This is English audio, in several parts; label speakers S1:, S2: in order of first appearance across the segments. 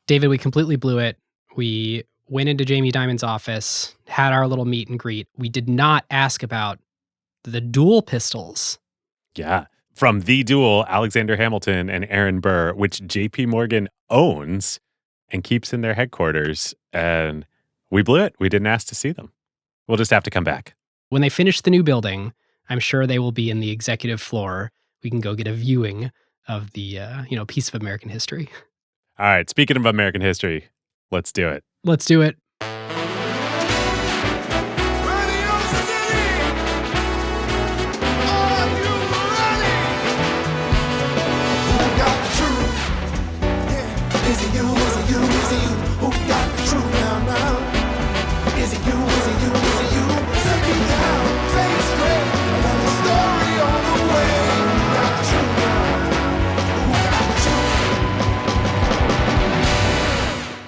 S1: David, we completely blew it. We went into Jamie Dimon's office, had our little meet and greet. We did not ask about the dual pistols.
S2: Yeah. From the duel, Alexander Hamilton and Aaron Burr, which JPMorgan owns and keeps in their headquarters. And we blew it. We didn't ask to see them. We'll just have to come back.
S1: When they finish the new building, I'm sure they will be in the executive floor. We can go get a viewing of the piece of American history.
S2: All right. Speaking of American history, let's do it.
S1: Let's do it.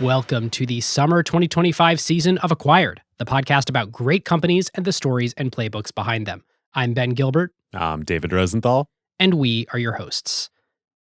S1: Welcome to the summer 2025 season of Acquired, the podcast about great companies and the stories and playbooks behind them. I'm Ben Gilbert.
S2: I'm David Rosenthal.
S1: And we are your hosts.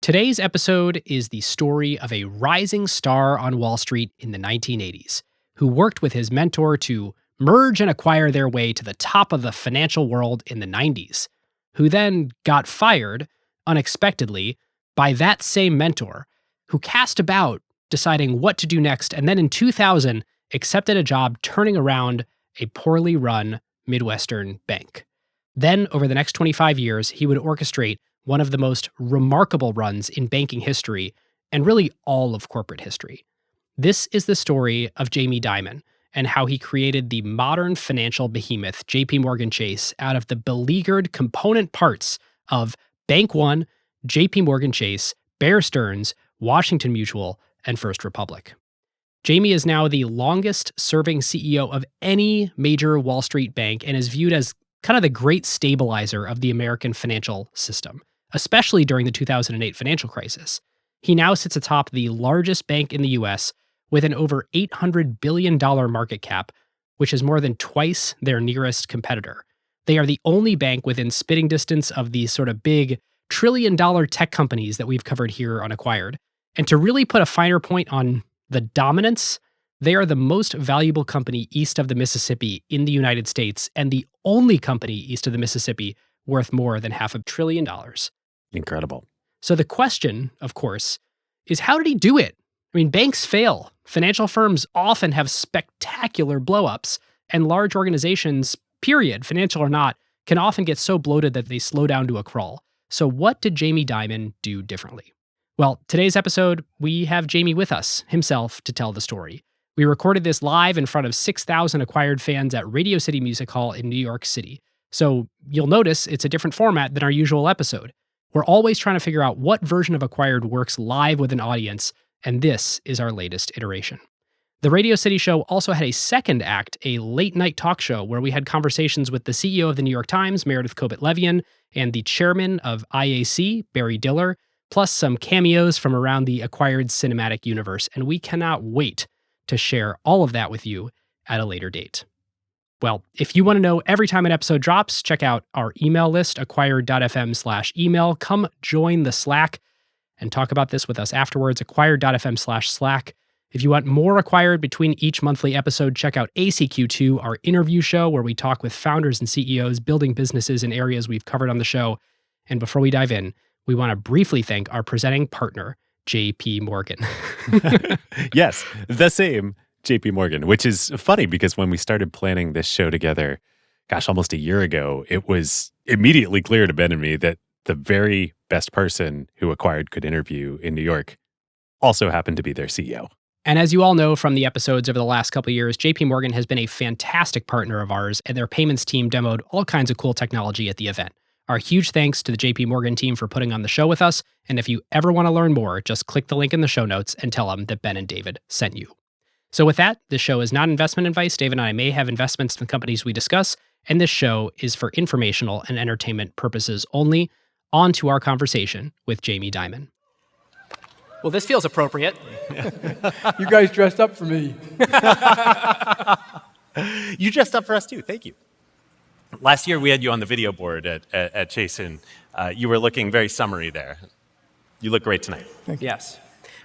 S1: Today's episode is the story of a rising star on Wall Street in the 1980s, who worked with his mentor to merge and acquire their way to the top of the financial world in the 90s, who then got fired unexpectedly by that same mentor, who cast about deciding what to do next, and then in 2000 accepted a job turning around a poorly run Midwestern bank. Then, over the next 25 years, he would orchestrate one of the most remarkable runs in banking history, and really all of corporate history. This is the story of Jamie Dimon, and how he created the modern financial behemoth JPMorgan Chase out of the beleaguered component parts of Bank One, JPMorgan Chase, Bear Stearns, Washington Mutual, and First Republic. Jamie is now the longest-serving CEO of any major Wall Street bank and is viewed as kind of the great stabilizer of the American financial system, especially during the 2008 financial crisis. He now sits atop the largest bank in the U.S. with an over $800 billion market cap, which is more than twice their nearest competitor. They are the only bank within spitting distance of these sort of big trillion-dollar tech companies that we've covered here on Acquired. And to really put a finer point on the dominance, they are the most valuable company east of the Mississippi in the United States, and the only company east of the Mississippi worth more than $500 billion.
S2: Incredible.
S1: So the question, of course, is how did he do it? I mean, banks fail. Financial firms often have spectacular blowups, and large organizations, period, financial or not, can often get so bloated that they slow down to a crawl. So what did Jamie Dimon do differently? Well, today's episode, we have Jamie with us himself to tell the story. We recorded this live in front of 6,000 Acquired fans at Radio City Music Hall in New York City. So you'll notice it's a different format than our usual episode. We're always trying to figure out what version of Acquired works live with an audience, and this is our latest iteration. The Radio City show also had a second act, a late-night talk show where we had conversations with the CEO of the New York Times, Meredith Kopit Levien, and the chairman of IAC, Barry Diller, plus some cameos from around the Acquired cinematic universe, and we cannot wait to share all of that with you at a later date. Well, if you want to know every time an episode drops, check out our email list, acquired.fm/email. Come join the Slack and talk about this with us afterwards, acquired.fm/Slack. If you want more Acquired between each monthly episode, check out ACQ2, our interview show where we talk with founders and CEOs building businesses in areas we've covered on the show. And before we dive in, we want to briefly thank our presenting partner, JPMorgan.
S2: Yes, the same JPMorgan, which is funny because when we started planning this show together, almost a year ago, it was immediately clear to Ben and me that the very best person who Acquired could interview in New York also happened to be their CEO.
S1: And as you all know from the episodes over the last couple of years, JPMorgan has been a fantastic partner of ours, and their payments team demoed all kinds of cool technology at the event. Our huge thanks to the JPMorgan team for putting on the show with us, and if you ever want to learn more, just click the link in the show notes and tell them that Ben and David sent you. So with that, this show is not investment advice. David and I may have investments in the companies we discuss, and this show is for informational and entertainment purposes only. On to our conversation with Jamie Dimon. Well, this feels appropriate.
S3: You guys dressed up for me.
S2: You dressed up for us too. Thank you. Last year, we had you on the video board at Chase, and you were looking very summery there. You look great tonight.
S1: Yes.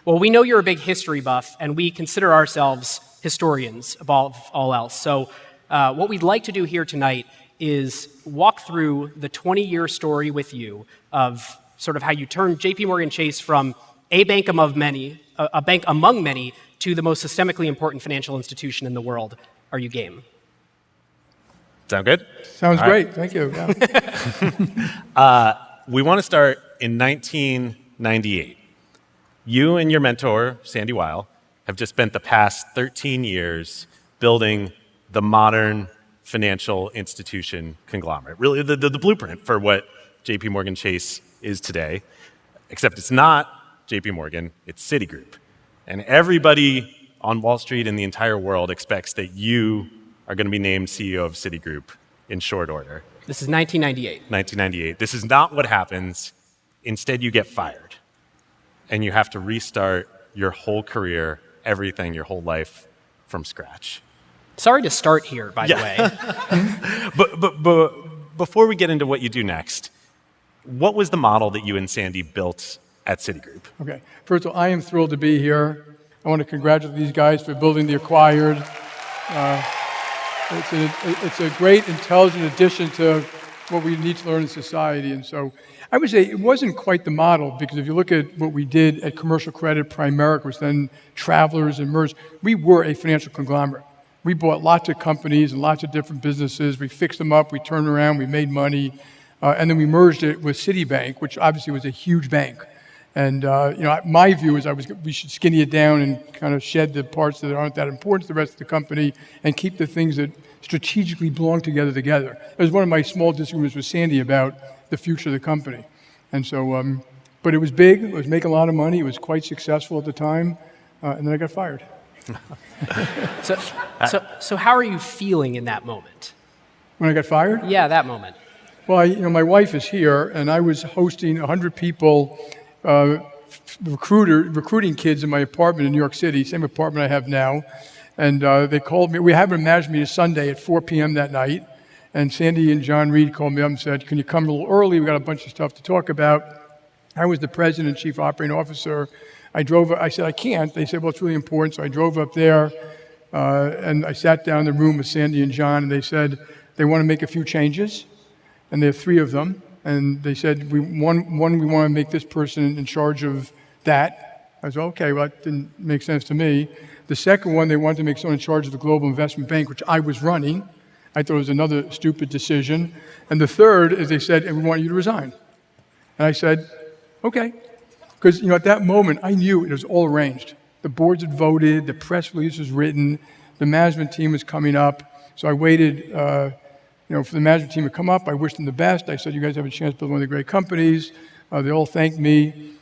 S1: Well, we know you're a big history buff, and we consider ourselves historians above all else. So what we'd like to do here tonight is walk through the 20-year story with you of sort of how you turned JPMorgan Chase from a bank among many, to the most systemically important financial institution in the world. Are you game?
S2: Sound good?
S3: Sounds
S2: All
S3: great.
S2: right.
S3: Thank you. Yeah.
S2: We want to start in 1998. You and your mentor, Sandy Weil, have just spent the past 13 years building the modern financial institution conglomerate, really the blueprint for what JPMorgan Chase is today, except it's not JPMorgan, it's Citigroup. And everybody on Wall Street in the entire world expects that you are going to be named CEO of Citigroup in short order.
S1: This is 1998.
S2: 1998. This is not what happens. Instead, you get fired. And you have to restart your whole career, everything, your whole life from scratch.
S1: Sorry to start here, by the way.
S2: But before we get into what you do next, what was the model that you and Sandy built at Citigroup?
S3: Okay. First of all, I am thrilled to be here. I want to congratulate these guys for building the acquired. It's a great, intelligent addition to what we need to learn in society. And so I would say it wasn't quite the model, because if you look at what we did at Commercial Credit, Primerica, which then Travelers and merged, we were a financial conglomerate. We bought lots of companies and lots of different businesses. We fixed them up, we turned around, we made money, and then we merged it with Citibank, which obviously was a huge bank. And my view is we should skinny it down and kind of shed the parts that aren't that important to the rest of the company and keep the things that strategically belong together. It was one of my small disagreements with Sandy about the future of the company. And so, but it was big, it was making a lot of money, it was quite successful at the time, and then I got fired.
S1: So how are you feeling in that moment?
S3: When I got fired?
S1: Yeah, that moment.
S3: Well, my wife is here, and I was hosting 100 people, recruiting kids in my apartment in New York City, same apartment I have now. And they called me. We had a management meeting Sunday at 4 p.m. that night. And Sandy and John Reed called me up and said, can you come a little early? We got a bunch of stuff to talk about. I was the president and chief operating officer. I said, I can't. They said, well, it's really important. So I drove up there, and I sat down in the room with Sandy and John, and they said they want to make a few changes. And there are 3 of them. And they said, we want to make this person in charge of that. I said, okay, well, that didn't make sense to me. The second one, they wanted to make someone in charge of the global investment bank, which I was running. I thought it was another stupid decision. And the third is they said, and we want you to resign. And I said, okay. Because at that moment, I knew it was all arranged. The boards had voted, the press release was written, the management team was coming up. So I waited for the management team to come up. I wished them the best. I said, you guys have a chance to build one of the great companies. They all thanked me.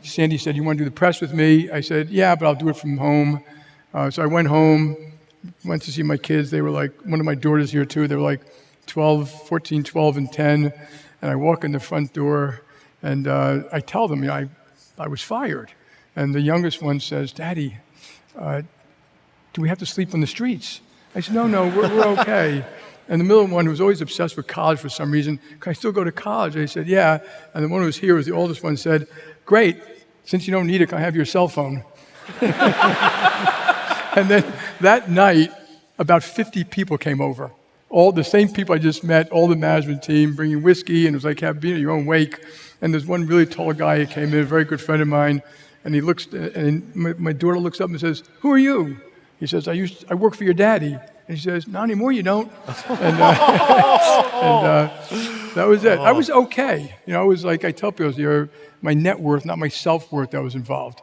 S3: Sandy said, you want to do the press with me? I said, yeah, but I'll do it from home. So I went home, went to see my kids. They were like, one of my daughters here too. They were like 14, 12, and 10. And I walk in the front door, and I tell them, I was fired. And the youngest one says, Daddy, do we have to sleep on the streets? I said, no, we're okay. And the middle one, who was always obsessed with college for some reason, can I still go to college? I said, yeah. And the one who was here, was the oldest one, said, great, since you don't need it, can I have your cell phone? And then that night, about 50 people came over. All the same people I just met, all the management team, bringing whiskey, and it was like being at your own wake. And there's one really tall guy who came in, a very good friend of mine, and he looks, and my daughter looks up and says, who are you? He says, I work for your daddy. And she says, not anymore, you don't. And that was it. I was okay. It was like, I tell people, you're my net worth, not my self-worth, that was involved.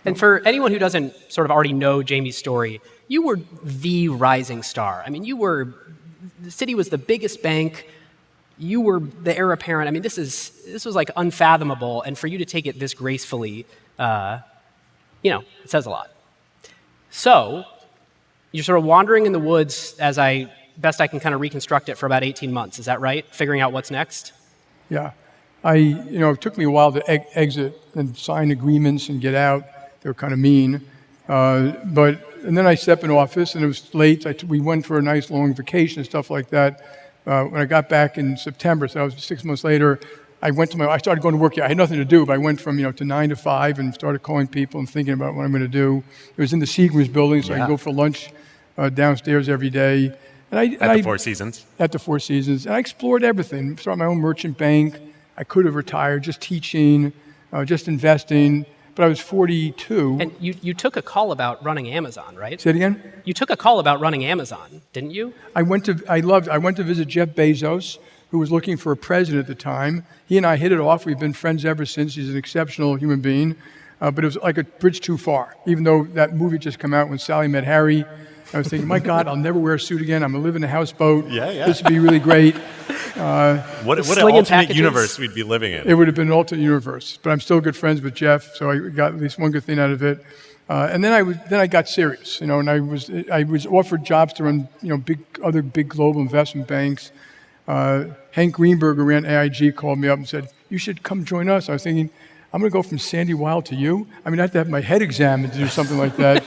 S1: And for anyone who doesn't sort of already know Jamie's story, you were the rising star. I mean, the Citi was the biggest bank. You were the heir apparent. I mean, this was like unfathomable. And for you to take it this gracefully, it says a lot. So you're sort of wandering in the woods, as best I can kind of reconstruct it, for about 18 months. Is that right? Figuring out what's next?
S3: Yeah. It took me a while to exit and sign agreements and get out. They were kind of mean. And then I stepped in office, and it was late. We went for a nice long vacation and stuff like that. When I got back in September, so that was 6 months later, I started going to work. I had nothing to do, but I went from, to 9 to 5 and started calling people and thinking about what I'm going to do. It was in the Citgroup building, so I could go for lunch downstairs every day.
S2: At the Four Seasons?
S3: At the Four Seasons. And I explored everything. Started my own merchant bank. I could have retired, just teaching, just investing. But I was 42.
S1: And you took a call about running Amazon, right?
S3: Say it again?
S1: You took a call about running Amazon, didn't you?
S3: I went to visit Jeff Bezos, who was looking for a president at the time. He and I hit it off. We've been friends ever since. He's an exceptional human being. But it was like a bridge too far. Even though that movie just came out, When Sally Met Harry, I was thinking, my God, I'll never wear a suit again. I'm going to live in a houseboat.
S2: Yeah.
S3: This would be really great.
S2: What an alternate universe we'd be living in.
S3: It would have been an alternate universe. But I'm still good friends with Jeff, so I got at least one good thing out of it. And then I got serious, and I was offered jobs to run, other big global investment banks. Hank Greenberg, who ran AIG, called me up and said, "You should come join us." I was thinking, I'm going to go from Sandy Weill to you? I mean, I have to have my head examined to do something like that.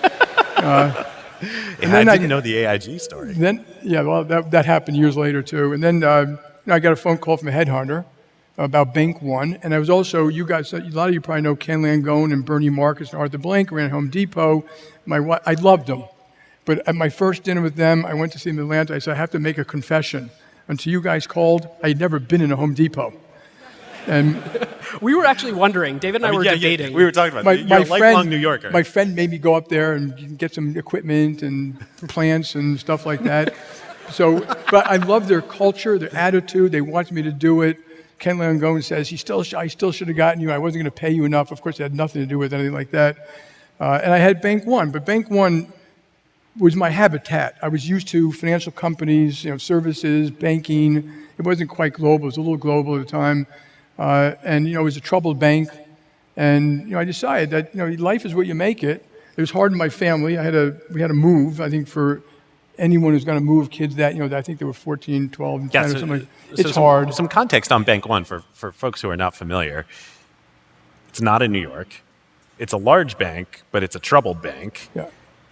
S2: And I didn't know the AIG story.
S3: That happened years later, too. And then I got a phone call from a headhunter about Bank One. And I was also, you guys, a lot of you probably know Ken Langone and Bernie Marcus and Arthur Blank, ran Home Depot. I loved them. But at my first dinner with them, I went to see them in Atlanta. I said, I have to make a confession. Until you guys called, I had never been in a Home Depot. And
S1: we were actually wondering, David and I were debating.
S2: Yeah, we were talking about it. You're a lifelong New Yorker.
S3: My friend made me go up there and get some equipment and plants and stuff like that. But I love their culture, their attitude. They wanted me to do it. Ken Langone says, I still should have gotten you. I wasn't going to pay you enough. Of course, it had nothing to do with anything like that. And I had Bank One. But Bank One was my habitat. I was used to financial companies, services, banking. It wasn't quite global. It was a little global at the time. And it was a troubled bank. And, I decided that, life is what you make it. It was hard in my family. We had to move, I think, for anyone who's going to move kids that, I think they were 14, 12, and 10 or something. It's hard.
S2: Some context on Bank One for folks who are not familiar. It's not in New York. It's a large bank, but it's a troubled bank.
S3: Yeah.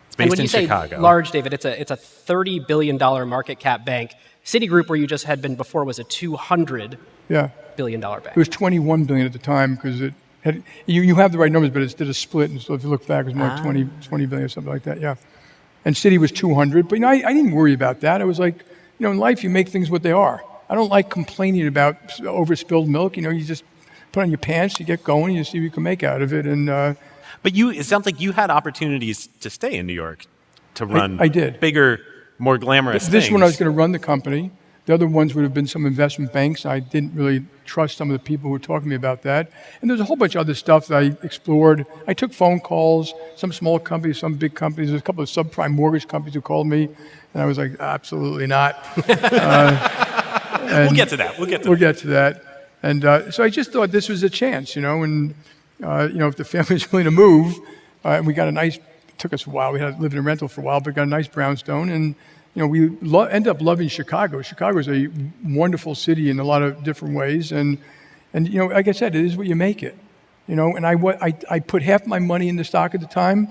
S2: It's based in
S1: Chicago.
S2: Chicago.
S1: When you say large, David, it's a $30 billion market cap bank. Citigroup, where you just had been before, was a $200 billion bank.
S3: It was $21 billion at the time because it had, you have the right numbers, but it did a split. And so if you look back, it was more like 20 billion or something like that, yeah. And Citi was 200, but I didn't worry about that. I was like, in life you make things what they are. I don't like complaining about overspilled milk. You just put on your pants, you get going, you see what you can make out of it. And
S2: but it sounds like you had opportunities to stay in New York to run
S3: I did.
S2: Bigger, more glamorous things.
S3: This one I was going to run the company. The other ones would have been some investment banks. I didn't really trust some of the people who were talking to me about that. And there's a whole bunch of other stuff that I explored. I took phone calls, some small companies, some big companies. There's a couple of subprime mortgage companies who called me, and I was like, absolutely not.
S2: We'll get to that.
S3: We'll get to that. And so I just thought this was a chance, and if the family's willing to move, and we got it took us a while. We had to live in a rental for a while, but got a nice brownstone, and we ended up loving Chicago. Chicago is a wonderful city in a lot of different ways, and like I said, it is what you make it. And I put half my money in the stock at the time.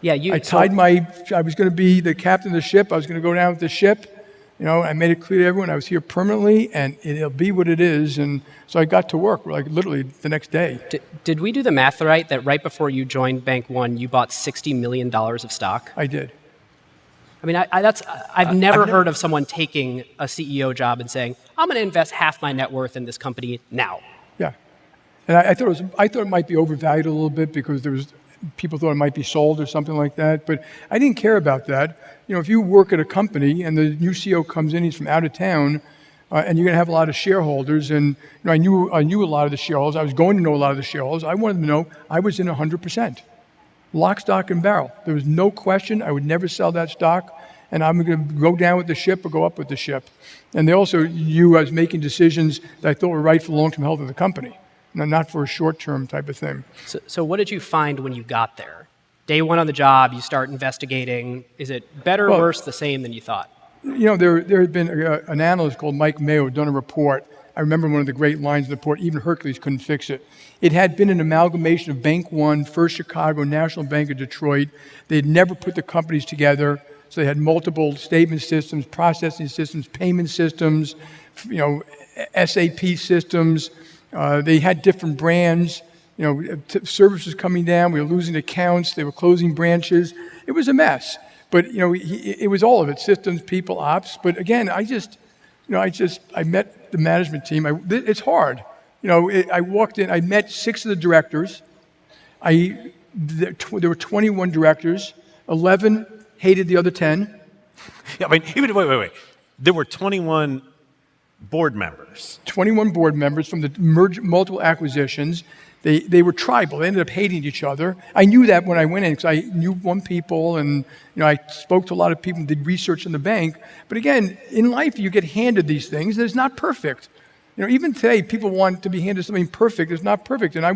S1: Yeah,
S3: I was going to be the captain of the ship. I was going to go down with the ship. I made it clear to everyone I was here permanently, and it'll be what it is. And so I got to work like literally the next day.
S1: Did we do the math right that right before you joined Bank One, you bought $60 million of stock?
S3: I did.
S1: I mean, I've never heard of someone taking a CEO job and saying, "I'm going to invest half my net worth in this company now."
S3: Yeah, and I thought it might be overvalued a little bit because people thought it might be sold or something like that. But I didn't care about that. If you work at a company and the new CEO comes in, he's from out of town, and you're going to have a lot of shareholders. And I knew a lot of the shareholders. I was going to know a lot of the shareholders. I wanted them to know I was in 100%. Lock, stock, and barrel. There was no question. I would never sell that stock, and I'm going to go down with the ship or go up with the ship. And they also knew I was making decisions that I thought were right for the long-term health of the company, not for a short-term type of thing.
S1: So what did you find when you got there? Day one on the job, you start investigating. Is it better, worse, the same than you thought?
S3: There had been an analyst called Mike Mayo done a report. I remember one of the great lines in the report, even Hercules couldn't fix it. It had been an amalgamation of Bank One, First Chicago, National Bank of Detroit. They had never put the companies together, so they had multiple statement systems, processing systems, payment systems, SAP systems. They had different brands. Service was coming down. We were losing accounts. They were closing branches. It was a mess. But it was all of it: systems, people, ops. But again, I met the management team. It's hard. I walked in. I met 6 of the directors. There were 21 directors. 11 hated the other 10.
S2: Yeah, wait. There were 21 board members.
S3: 21 board members from the multiple acquisitions. They were tribal. They ended up hating each other. I knew that when I went in because I knew one people, and I spoke to a lot of people and did research in the bank. But again, in life, you get handed these things, and it's not perfect. Even today, people want to be handed something perfect. It's not perfect. And I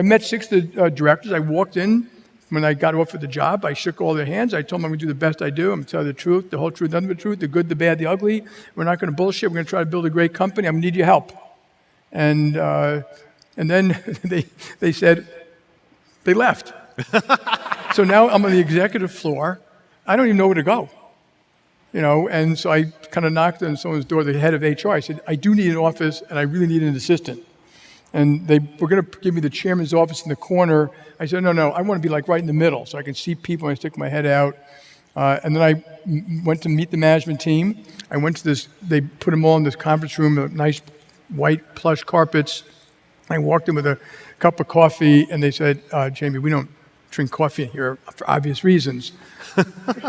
S3: met 6 of the directors. I walked in. When I got offered the job, I shook all their hands. I told them I'm going to do the best I do. I'm going to tell you the truth, the whole truth, nothing but the truth, the good, the bad, the ugly. We're not going to bullshit. We're going to try to build a great company. I'm going to need your help. And then they said, they left. So now I'm on the executive floor. I don't even know where to go. And so I kind of knocked on someone's door, the head of HR. I said, I do need an office, and I really need an assistant. And they were going to give me the chairman's office in the corner. I said, no, I want to be right in the middle so I can see people when I stick my head out. And then I went to meet the management team. I went to they put them all in this conference room, nice white plush carpets. I walked in with a cup of coffee, and they said, Jamie, we don't drink coffee in here for obvious reasons.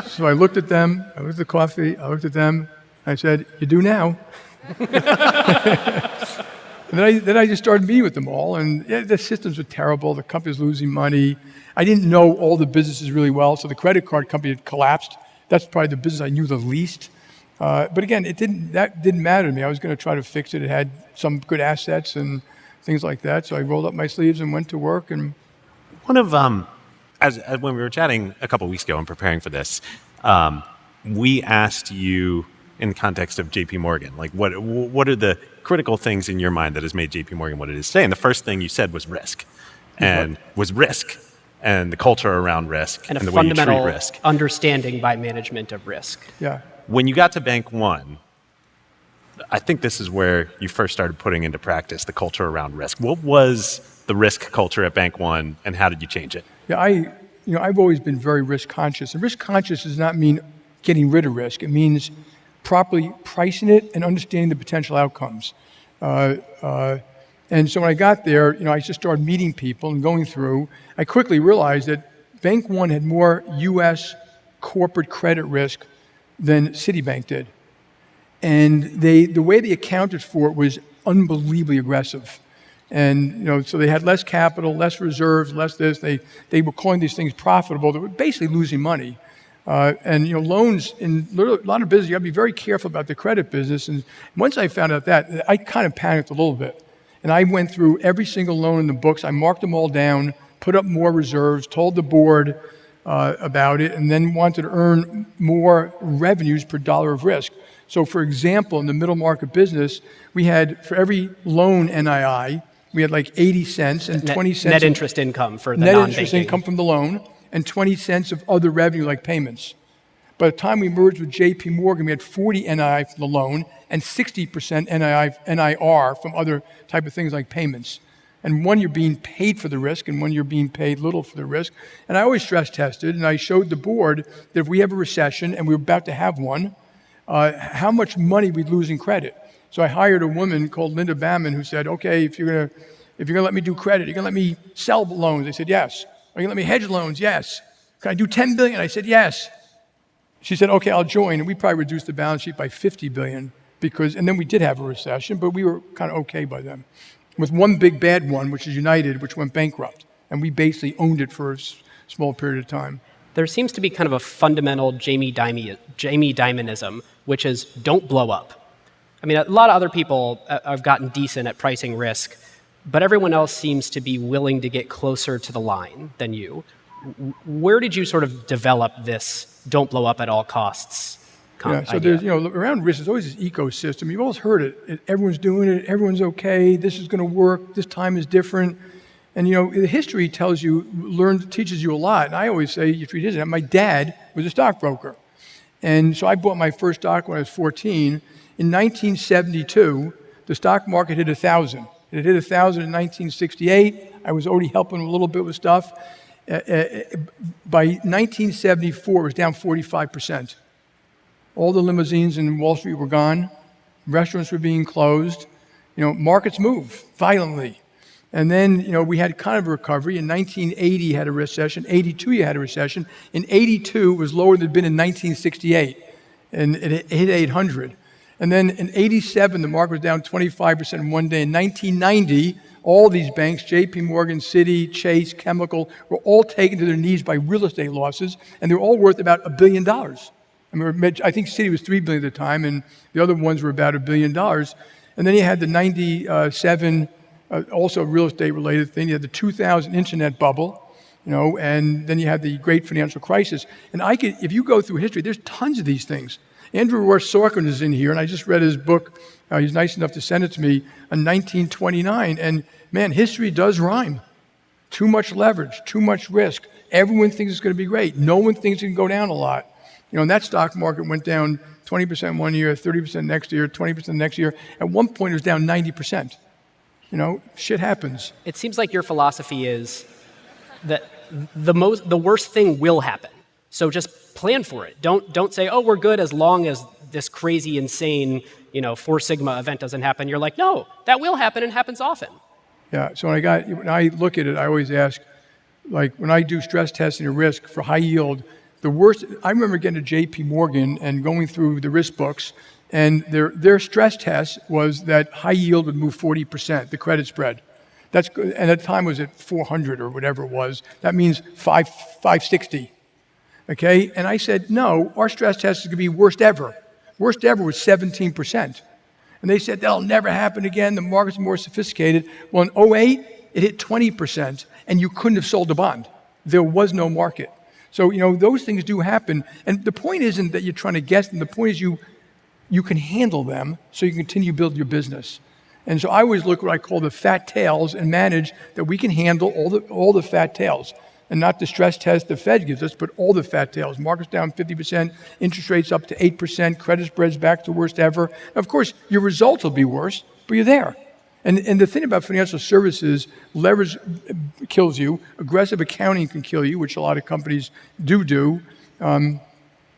S3: So I looked at them, I looked at the coffee, I looked at them, I said, you do now. And then I just started meeting with them all, and the systems were terrible. The company was losing money. I didn't know all the businesses really well, so the credit card company had collapsed. That's probably the business I knew the least. But again, that didn't matter to me. I was going to try to fix it. It had some good assets and things like that. So I rolled up my sleeves and went to work. And
S2: one of as when we were chatting a couple of weeks ago and preparing for this, we asked you in the context of JPMorgan, what are the critical things in your mind that has made JPMorgan what it is today? And the first thing you said was risk, and the culture around risk
S1: and
S2: the
S1: a
S2: way you treat
S1: fundamental
S2: risk.
S1: understanding by management of risk.
S3: Yeah.
S2: When you got to Bank One, I think this is where you first started putting into practice the culture around risk. What was the risk culture at Bank One, and how did you change it?
S3: Yeah, I've always been very risk conscious. And risk conscious does not mean getting rid of risk. It means properly pricing it and understanding the potential outcomes. And so when I got there, I just started meeting people and going through. I quickly realized that Bank One had more U.S. corporate credit risk than Citibank did. And the way they accounted for it was unbelievably aggressive. And so they had less capital, less reserves, less this. They were calling these things profitable. They were basically losing money. And loans in a lot of business, you got to be very careful about the credit business. And once I found out that, I kind of panicked a little bit. And I went through every single loan in the books. I marked them all down, put up more reserves, told the board about it, and then wanted to earn more revenues per dollar of risk. So, for example, in the middle market business, we had, for every loan NII, we had 80 cents and 20 cents.
S1: Net interest income for the
S3: net
S1: non-banking.
S3: interest income from the loan, and 20 cents of other revenue like payments. By the time we merged with JPMorgan, we had 40 NII from the loan and 60% NIR from other type of things like payments. And one, you're being paid for the risk, and one, you're being paid little for the risk. And I always stress tested, and I showed the board that if we have a recession, and we were about to have one, how much money we'd lose in credit. So I hired a woman called Linda Bamman who said, okay, if you're gonna let me do credit, you're gonna let me sell loans? I said, yes. Are you gonna let me hedge loans? Yes. Can I do 10 billion? I said, yes. She said, okay, I'll join. And we probably reduced the balance sheet by 50 billion and then we did have a recession, but we were kind of okay by then. With one big bad one, which is United, which went bankrupt. And we basically owned it for a small period of time.
S1: There seems to be kind of a fundamental Jamie Dimonism, which is don't blow up. I mean, a lot of other people have gotten decent at pricing risk, but everyone else seems to be willing to get closer to the line than you. Where did you sort of develop this don't blow up at all costs
S3: idea? So
S1: idea?
S3: There's, around risk, there's always this ecosystem. You've always heard it. Everyone's doing it. Everyone's okay. This is going to work. This time is different. And, the history teaches you a lot. And I always say, you treat it. My dad was a stockbroker. And so I bought my first stock when I was 14. In 1972, the stock market hit 1,000. It had hit 1,000 in 1968. I was already helping a little bit with stuff. By 1974, it was down 45%. All the limousines in Wall Street were gone. Restaurants were being closed. Markets move violently. And then, we had kind of a recovery. In 1980, you had a recession. 82, you had a recession. In 82, it was lower than it had been in 1968. And it hit 800. And then in 87, the market was down 25% in one day. In 1990, all these banks, JPMorgan, Citi, Chase, Chemical, were all taken to their knees by real estate losses, and they're all worth about $1 billion. I think Citi was $3 billion at the time, and the other ones were about $1 billion. And then you had the 97, also real estate related thing. You had the 2000 internet bubble, and then you had the great financial crisis. And if you go through history, there's tons of these things. Andrew Ross Sorkin is in here, and I just read his book. He's nice enough to send it to me in 1929. And man, history does rhyme. Too much leverage, too much risk. Everyone thinks it's going to be great. No one thinks it can go down a lot. And that stock market went down 20% one year, 30% next year, 20% next year. At one point, it was down 90%. Shit happens.
S1: It seems like your philosophy is that the worst thing will happen. So just plan for it. Don't say, oh, we're good as long as this crazy, insane, 4 Sigma event doesn't happen. You're like, no, that will happen and happens often.
S3: Yeah, so when I look at it, I always ask, like when I do stress testing of risk for high yield, the worst, I remember getting to JPMorgan and going through the risk books, and their stress test was that high yield would move 40%, the credit spread. That's good, and at the time it was at 400 or whatever it was. That means 560. Okay, and I said, no, our stress test is going to be worst ever. Worst ever was 17%. And they said, that'll never happen again. The market's more sophisticated. Well, in 2008, it hit 20%, and you couldn't have sold a bond. There was no market. So, those things do happen. And the point isn't that you're trying to guess them. The point is you can handle them so you continue to build your business. And so I always look at what I call the fat tails and manage that we can handle all the fat tails. And not the stress test the Fed gives us, but all the fat tails. Markets down 50%, interest rates up to 8%, credit spreads back to worst ever. Now, of course, your results will be worse, but you're there. And the thing about financial services, leverage kills you, aggressive accounting can kill you, which a lot of companies do. And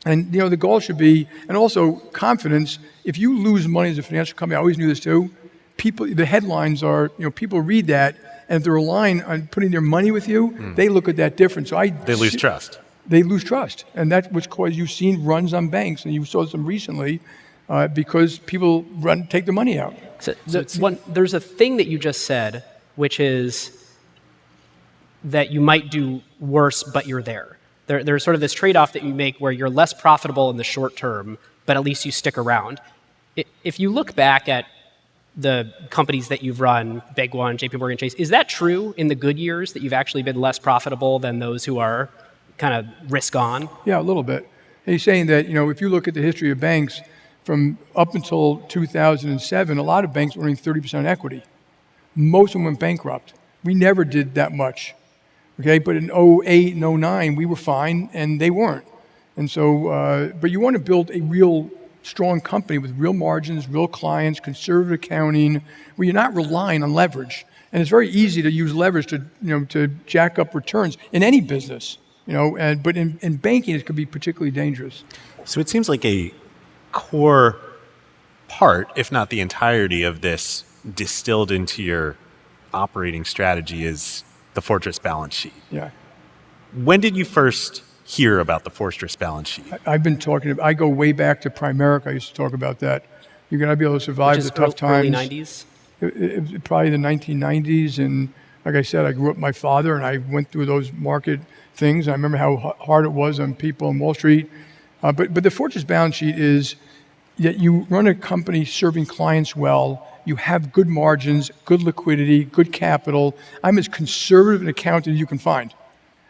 S3: the goal should be, and also confidence. If you lose money as a financial company, I always knew this too. The headlines are, people read that, and if they're relying on putting their money with you, they look at that different. So
S2: they lose trust.
S3: They lose trust, and that's what's caused. You've seen runs on banks, and you saw some recently because people take the money out.
S1: So there's a thing that you just said, which is that you might do worse, but you're there. There's sort of this trade-off that you make where you're less profitable in the short term, but at least you stick around. If you look back at the companies that you've run, Big One, JPMorgan Chase, is that true in the good years that you've actually been less profitable than those who are kind of risk on?
S3: Yeah, a little bit. And he's saying that, if you look at the history of banks from up until 2007, a lot of banks were earning 30% equity. Most of them went bankrupt. We never did that much. Okay, but in 2008 and 2009, we were fine and they weren't. And so, but you want to build a real strong company with real margins, real clients, conservative accounting, where you're not relying on leverage. And it's very easy to use leverage to jack up returns in any business, but in banking, it could be particularly dangerous.
S2: So it seems like a core part, if not the entirety of this distilled into your operating strategy is the fortress balance sheet.
S3: Yeah.
S2: When did you first hear about the fortress balance sheet?
S3: I've been I go way back to Primerica. I used to talk about that. You're going to be able to survive the tough times.
S1: Early 90s?
S3: Probably the 1990s. And like I said, I grew up with my father and I went through those market things. I remember how hard it was on people on Wall Street. But the fortress balance sheet is that you run a company serving clients well. You have good margins, good liquidity, good capital. I'm as conservative an accountant as you can find.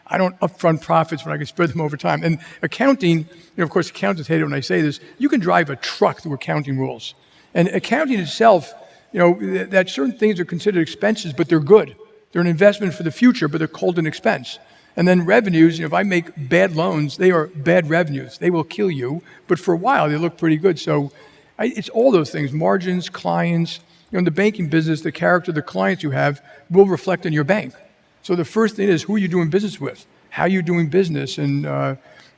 S3: I don't upfront profits when I can spread them over time. And accounting, of course, accountants hate it when I say this, you can drive a truck through accounting rules. And accounting itself, that certain things are considered expenses, but they're good. They're an investment for the future, but they're called an expense. And then revenues, if I make bad loans, they are bad revenues. They will kill you, but for a while, they look pretty good. So it's all those things, margins, clients, in the banking business, the character of the clients you have will reflect in your bank. So the first thing is who are you doing business with? How are you doing business? And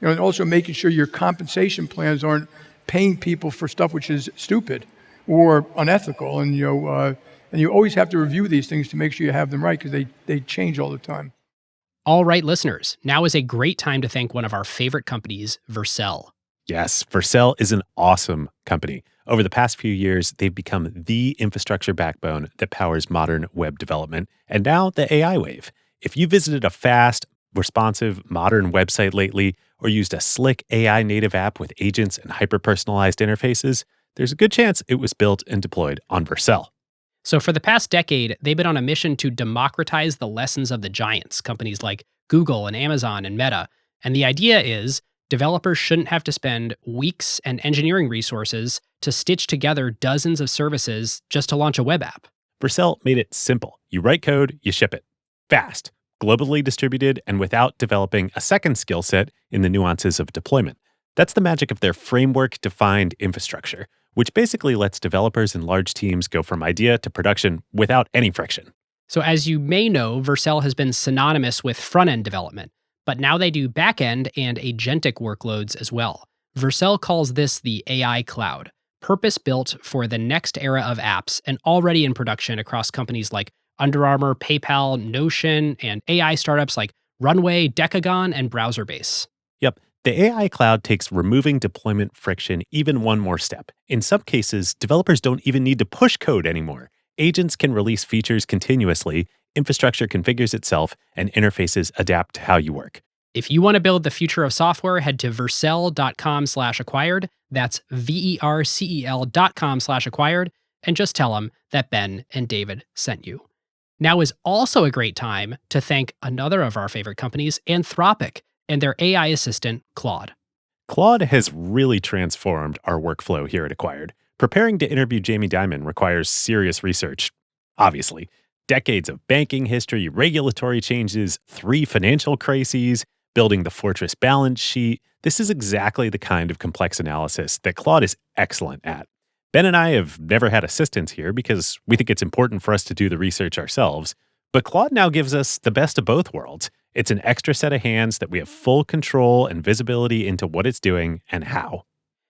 S3: and also making sure your compensation plans aren't paying people for stuff which is stupid or unethical. And you always have to review these things to make sure you have them right because they change all the time.
S1: All right, listeners, now is a great time to thank one of our favorite companies, Vercel.
S2: Yes, Vercel is an awesome company. Over the past few years, they've become the infrastructure backbone that powers modern web development, and now the AI wave. If you visited a fast, responsive, modern website lately, or used a slick AI native app with agents and hyper-personalized interfaces, there's a good chance it was built and deployed on Vercel.
S1: So for the past decade, they've been on a mission to democratize the lessons of the giants, companies like Google and Amazon and Meta. And the idea is developers shouldn't have to spend weeks and engineering resources to stitch together dozens of services just to launch a web app.
S2: Vercel made it simple. You write code, you ship it. Fast, globally distributed, and without developing a second skill set in the nuances of deployment. That's the magic of their framework-defined infrastructure, which basically lets developers and large teams go from idea to production without any friction.
S1: So as you may know, Vercel has been synonymous with front-end development, but now they do back-end and agentic workloads as well. Vercel calls this the AI cloud, purpose-built for the next era of apps and already in production across companies like Under Armour, PayPal, Notion, and AI startups like Runway, Decagon, and BrowserBase.
S2: Yep, the AI cloud takes removing deployment friction even one more step. In some cases, developers don't even need to push code anymore. Agents can release features continuously, infrastructure configures itself, and interfaces adapt to how you work.
S1: If you want to build the future of software, head to vercel.com/acquired. That's vercel.com/acquired, and just tell them that Ben and David sent you. Now is also a great time to thank another of our favorite companies, Anthropic, and their AI assistant, Claude.
S2: Claude has really transformed our workflow here at Acquired. Preparing to interview Jamie Dimon requires serious research. Obviously, decades of banking history, regulatory changes, 3 financial crises, building the fortress balance sheet. This is exactly the kind of complex analysis that Claude is excellent at. Ben and I have never had assistants here because we think it's important for us to do the research ourselves. But Claude now gives us the best of both worlds. It's an extra set of hands that we have full control and visibility into what it's doing and how.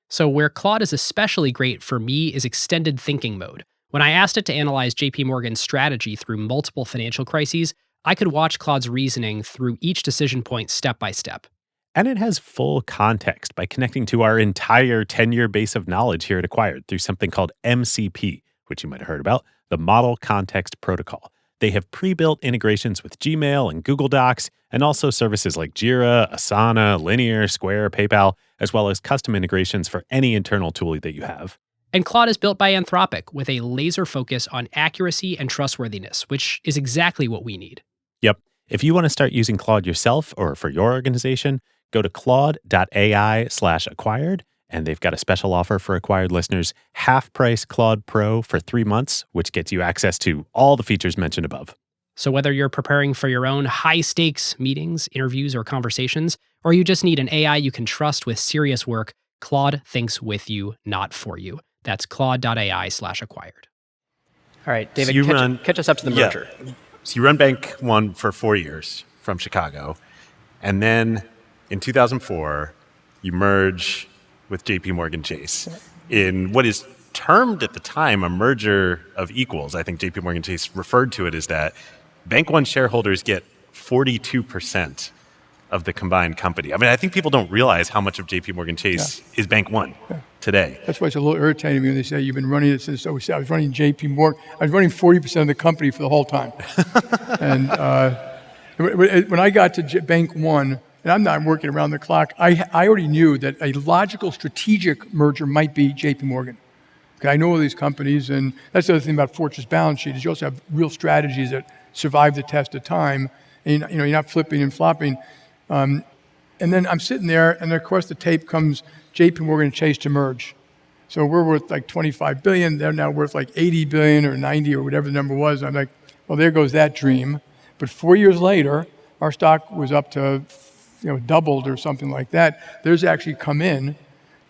S1: So where Claude is especially great for me is extended thinking mode. When I asked it to analyze JPMorgan's strategy through multiple financial crises, I could watch Claude's reasoning through each decision point step by step.
S2: And it has full context by connecting to our entire tenure base of knowledge here at Acquired through something called MCP, which you might have heard about, the Model Context Protocol. They have pre-built integrations with Gmail and Google Docs, and also services like Jira, Asana, Linear, Square, PayPal, as well as custom integrations for any internal tool that you have.
S1: And Claude is built by Anthropic with a laser focus on accuracy and trustworthiness, which is exactly what we need.
S2: Yep. If you want to start using Claude yourself or for your organization, go to claude.ai/acquired, and they've got a special offer for Acquired listeners, half-price Claude Pro for 3 months, which gets you access to all the features mentioned above.
S1: So whether you're preparing for your own high-stakes meetings, interviews, or conversations, or you just need an AI you can trust with serious work, Claude thinks with you, not for you. That's claude.ai/acquired.
S4: All right, David,
S5: So
S4: catch us up to the merger.
S5: So you run Bank One for 4 years from Chicago, and then in 2004, you merge with JPMorgan Chase in what is termed at the time a merger of equals. I think JPMorgan Chase referred to it as that. Bank One shareholders get 42% of the combined company. I mean, I think people don't realize how much of JPMorgan Chase is Bank One today.
S3: That's why it's a little irritating to me when they say you've been running it since I was running JPMorgan. I was running 40% of the company for the whole time. And when I got to Bank One, and I'm not working around the clock, I already knew that a logical strategic merger might be JPMorgan. Okay, I know all these companies, and that's the other thing about Fortress balance sheet is you also have real strategies that survive the test of time. And, you're not flipping and flopping. And then I'm sitting there, and across the tape comes JPMorgan Chase to merge. So we're worth like $25 billion. They're now worth like $80 billion or 90 or whatever the number was. I'm like, well, there goes that dream. But 4 years later, our stock was up to, doubled or something like that. Theirs actually come in,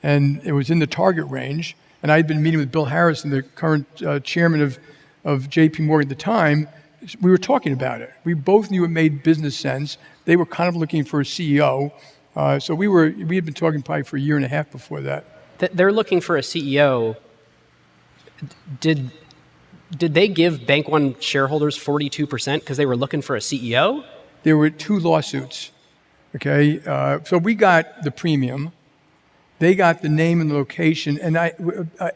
S3: and it was in the target range. and I had been meeting with Bill Harrison, the current chairman of JPMorgan at the time. We were talking about it. We both knew it made business sense. They were kind of looking for a CEO. So we had been talking probably for a year and a half before that.
S4: They're looking for a CEO. Did they give Bank One shareholders 42% because they were looking for a CEO?
S3: There were 2 lawsuits. Okay, so we got the premium. They got the name and the location, and I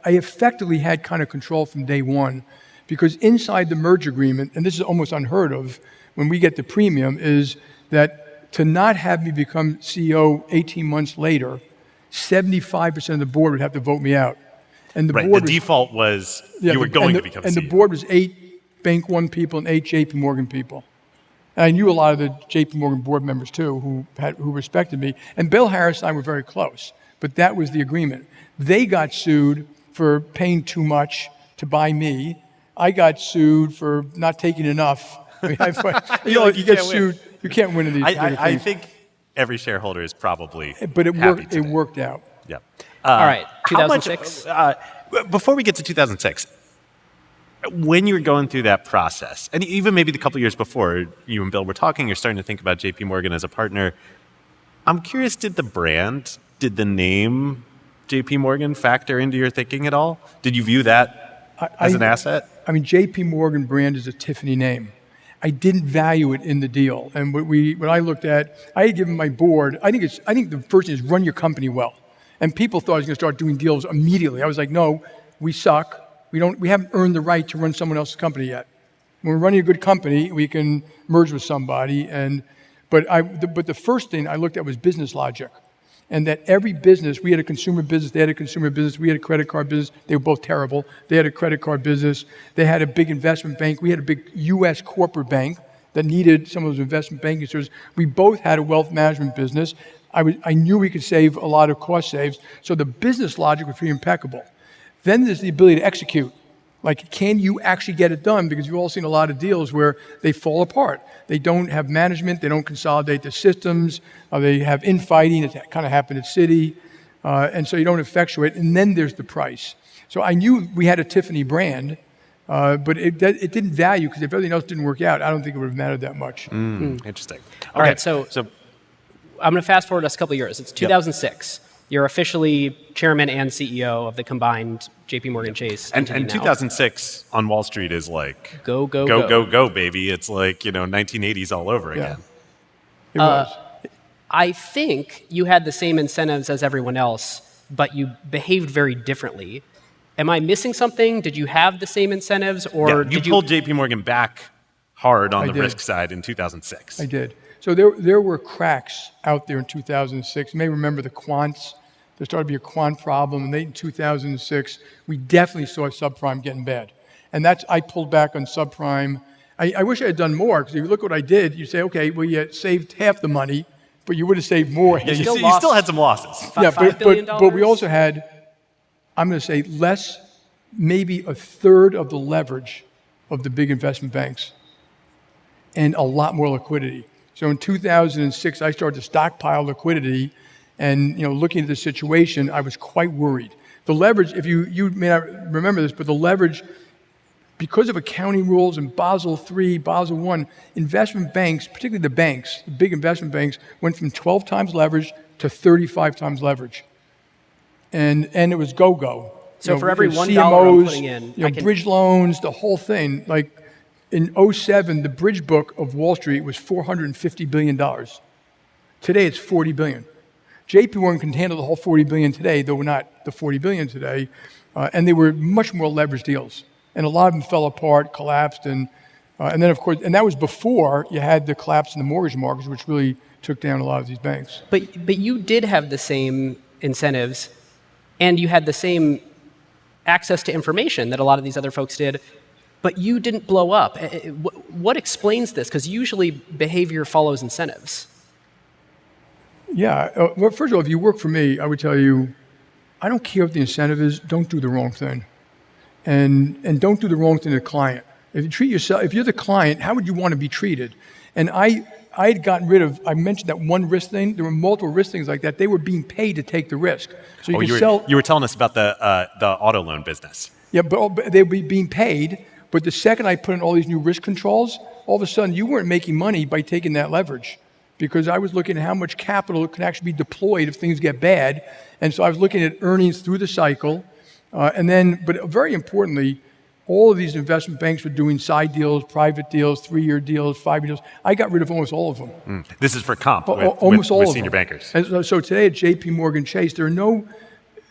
S3: effectively had kind of control from day one, because inside the merger agreement, and this is almost unheard of when we get the premium, is that to not have me become CEO 18 months later, 75% of the board would have to vote me out. And the board
S5: the default was you were going to become CEO.
S3: And the board was 8 Bank One people and 8 JPMorgan people. And I knew a lot of the JPMorgan board members too, who respected me. And Bill Harris and I were very close, but that was the agreement. They got sued for paying too much to buy me. I got sued for not taking enough. I mean, you get sued. You can't win in these things.
S5: I think every shareholder is probably
S3: But it
S5: happy
S3: worked.
S5: today.
S3: It worked out.
S5: Yeah.
S4: All right, 2006.
S5: Before we get to 2006, when you were going through that process, and even maybe the couple years before you and Bill were talking, you're starting to think about JPMorgan as a partner. I'm curious, did the name JPMorgan factor into your thinking at all? Did you view that as an asset?
S3: I mean, JPMorgan brand is a Tiffany name. I didn't value it in the deal. And what I looked at, I had given my board, I think the first thing is run your company well. And people thought I was going to start doing deals immediately. I was like, no, we suck. We haven't earned the right to run someone else's company yet. When we're running a good company, we can merge with somebody. But the first thing I looked at was business logic. And that every business, we had a consumer business, they had a consumer business, we had a credit card business, they were both terrible. They had a credit card business, they had a big investment bank, we had a big US corporate bank that needed some of those investment banking services. We both had a wealth management business. I knew we could save a lot of cost saves, so the business logic was pretty impeccable. Then there's the ability to execute. Like, can you actually get it done? Because you've all seen a lot of deals where they fall apart. They don't have management, they don't consolidate the systems, they have infighting. It kind of happened at Citi. And so you don't effectuate. And then there's the price. So I knew we had a Tiffany brand, but it didn't value, because if everything else didn't work out, I don't think it would have mattered that much.
S5: Interesting. Okay.
S4: All right, so I'm going to fast forward us a couple of years. It's 2006. Yep. You're officially chairman and CEO of the combined JPMorgan Chase.
S5: And 2006 on Wall Street is like
S4: go,
S5: baby. It's like 1980s all over again.
S3: It was.
S4: I think you had the same incentives as everyone else, but you behaved very differently. Am I missing something? Did you have the same incentives, or
S5: you pulled JPMorgan back hard on the risk side in 2006?
S3: I did. So there were cracks out there in 2006. You may remember the quants. There started to be a quant problem, and in 2006, we definitely saw subprime getting bad. And I pulled back on subprime. I wish I had done more, because if you look what I did, you say, okay, well, you saved half the money, but you would have saved more.
S5: Yeah, you still had some losses.
S4: $5 billion?
S3: But we also had, I'm going to say, maybe a third of the leverage of the big investment banks, and a lot more liquidity. So in 2006, I started to stockpile liquidity, and looking at the situation, I was quite worried. The leverage, if you may not remember this, but the leverage, because of accounting rules and Basel III, Basel I, investment banks, particularly the banks, the big investment banks, went from 12 times leverage to 35 times leverage. And it was go-go.
S4: So for every $1
S3: CMOs,
S4: I'm putting in,
S3: bridge loans, the whole thing. Like in 2007, the bridge book of Wall Street was $450 billion. Today, it's $40 billion. JPMorgan can handle the whole $40 billion today, though we're not the $40 billion today. And they were much more leveraged deals. And a lot of them fell apart, collapsed, and then, of course, and that was before you had the collapse in the mortgage markets, which really took down a lot of these banks.
S4: But you did have the same incentives, and you had the same access to information that a lot of these other folks did, but you didn't blow up. What explains this? Because usually behavior follows incentives.
S3: Yeah. Well, first of all, if you work for me, I would tell you, I don't care what the incentive is. Don't do the wrong thing, and don't do the wrong thing to the client. If you treat yourself, if you're the client, how would you want to be treated? And I had gotten rid of, I mentioned that one risk thing. There were multiple risk things like that. They were being paid to take the risk. So
S5: you were telling us about the auto loan business.
S3: Yeah, but they were being paid. But the second I put in all these new risk controls, all of a sudden you weren't making money by taking that leverage, because I was looking at how much capital can actually be deployed if things get bad. And so I was looking at earnings through the cycle. But very importantly, all of these investment banks were doing side deals, private deals, 3-year deals, 5-year deals. I got rid of almost all of them.
S5: This is for comp
S3: almost all
S5: with
S3: of
S5: senior
S3: them.
S5: bankers.
S3: And so today at JPMorgan Chase, there are no,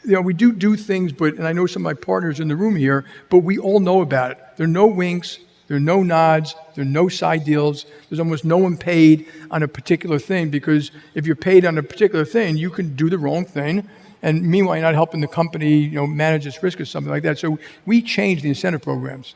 S3: we do things, and I know some of my partners in the room here, but we all know about it. There are no winks, there are no nods, there are no side deals. There's almost no one paid on a particular thing, because if you're paid on a particular thing, you can do the wrong thing. And meanwhile, you're not helping the company, manage its risk or something like that. So we changed the incentive programs,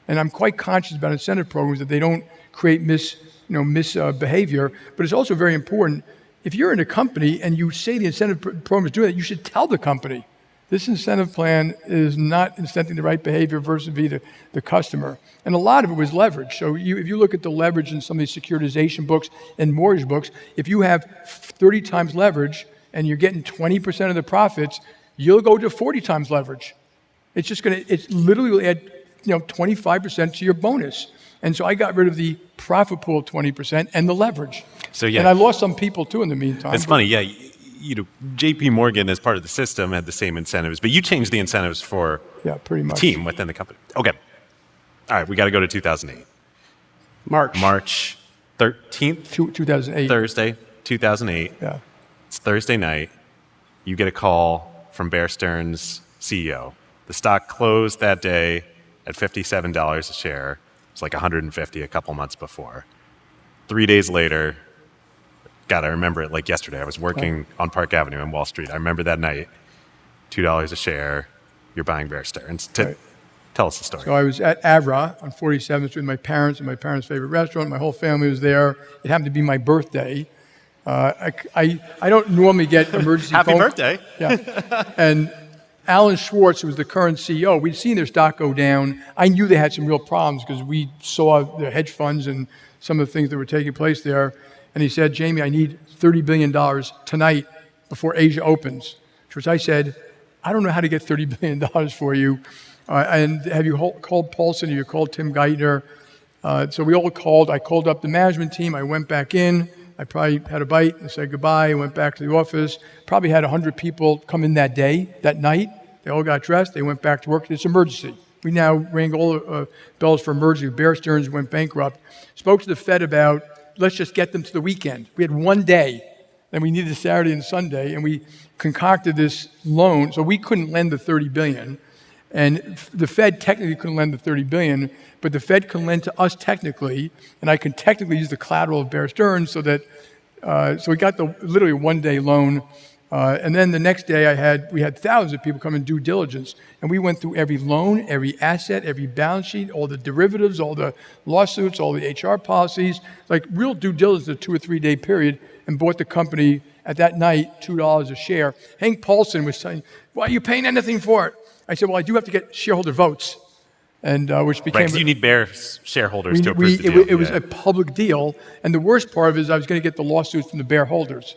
S3: and I'm quite conscious about incentive programs that they don't create misbehavior. But it's also very important. If you're in a company and you say the incentive program is doing that, you should tell the company this incentive plan is not incenting the right behavior versus the customer. And a lot of it was leverage. So if you look at the leverage in some of these securitization books and mortgage books, if you have 30 times leverage and you're getting 20% of the profits, you'll go to 40 times leverage. It's literally add 25% to your bonus. And so I got rid of the profit pool of 20% and the leverage.
S5: So yeah,
S3: and I lost some people too in the meantime.
S5: It's funny, yeah. JP Morgan as part of the system had the same incentives, but you changed the incentives for
S3: pretty much
S5: the team within the company. Okay. All right, we got to go to 2008. March 13th?
S3: 2008.
S5: Thursday, 2008.
S3: Yeah.
S5: It's Thursday night. You get a call from Bear Stearns' CEO. The stock closed that day at $57 a share. It's like $150 a couple months before. 3 days later, God, I remember it like yesterday. I was working on Park Avenue on Wall Street. I remember that night, $2 a share, you're buying Bear Stearns. Tell us the story.
S3: So I was at Avra on 47th Street with my parents in my parents' favorite restaurant. My whole family was there. It happened to be my birthday. I don't normally get emergency
S5: Happy
S3: phone.
S5: birthday.
S3: Yeah. And Alan Schwartz, who was the current CEO, we'd seen their stock go down. I knew they had some real problems because we saw their hedge funds and some of the things that were taking place there. And he said, Jamie, I need $30 billion tonight before Asia opens. To which I said, I don't know how to get $30 billion for you. And have you called Paulson? Have you called Tim Geithner? So we all called. I called up the management team. I went back in. I probably had a bite and said goodbye. I went back to the office. Probably had 100 people come in that night. They all got dressed. They went back to work. It's emergency. We now rang all bells for emergency. Bear Stearns went bankrupt. Spoke to the Fed about, let's just get them to the weekend. We had one day, and we needed a Saturday and Sunday, and we concocted this loan. So we couldn't lend the $30 billion, and the Fed technically couldn't lend the $30 billion, but the Fed can lend to us technically, and I can technically use the collateral of Bear Stearns so that, so we got the literally one-day loan. And then the next day we had thousands of people come in due diligence, and we went through every loan, every asset, every balance sheet, all the derivatives, all the lawsuits, all the HR policies, like real due diligence in a 2 or 3 day period, and bought the company at that night $2 a share. Hank Paulson was saying, why are you paying anything for it? I said, well, I do have to get shareholder votes. And which became...
S5: Right, because you need Bear shareholders to approve the deal.
S3: It was a public deal, and the worst part of it is I was going to get the lawsuits from the Bear holders.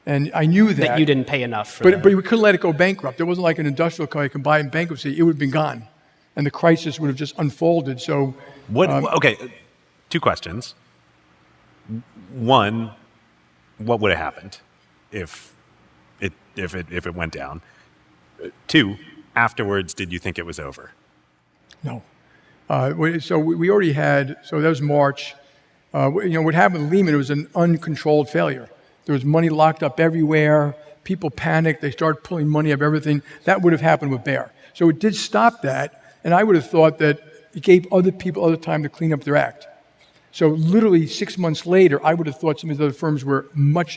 S3: And I knew that.
S4: That you didn't pay enough for
S3: but we couldn't let it go bankrupt. It wasn't like an industrial company can buy in bankruptcy. It would have been gone. And the crisis would have just unfolded. So...
S5: Okay, 2 questions. One, what would have happened if it went down? 2, afterwards, did you think it was over?
S3: No. So we already had, so that was March. What happened with Lehman, it was an uncontrolled failure. There was money locked up everywhere. People panicked. They started pulling money out of everything. That would have happened with Bear. So it did stop that, and I would have thought that it gave other people other time to clean up their act. So literally 6 months later, I would have thought some of these other firms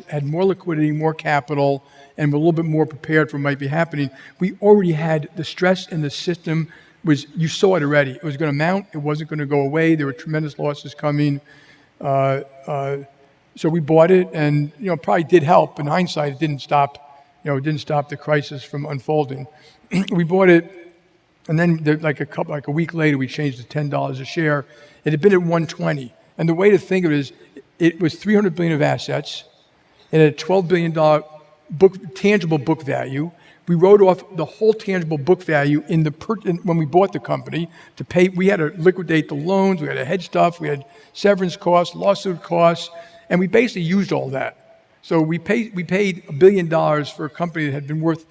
S3: had more liquidity, more capital, and were a little bit more prepared for what might be happening. We already had the stress in the system. You saw it already. It was going to mount. It wasn't going to go away. There were tremendous losses coming. So we bought it, and probably did help. In hindsight, it didn't stop. It didn't stop the crisis from unfolding. We bought it, and then like a week later, we changed to $10 a share. It had been at $120, and the way to think of it is, it was $300 billion of assets. It had a $12 billion tangible book value. We wrote off the whole tangible book value when we bought the company to pay. We had to liquidate the loans, we had to hedge stuff, we had severance costs, lawsuit costs, and we basically used all that. So we paid $1 billion for a company that had been worth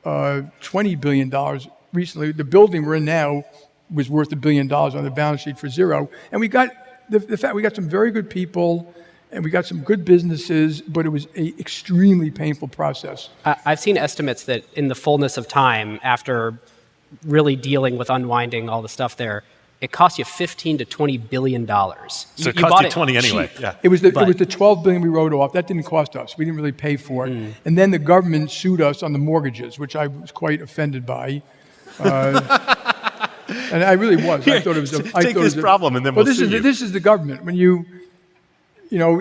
S3: $20 billion recently. The building we're in now was worth $1 billion on the balance sheet for zero. And we got the fact we got some very good people, and we got some good businesses, but it was an extremely painful process.
S4: I've seen estimates that in the fullness of time, after really dealing with unwinding all the stuff there, it cost you $15 to $20 billion.
S5: So it cost you 20 anyway. Yeah.
S3: It was the $12 billion we wrote off. That didn't cost us. We didn't really pay for it. And then the government sued us on the mortgages, which I was quite offended by. And I really was. I thought it was.
S5: Take this problem and then we'll sue you.
S3: This is the government. When you know,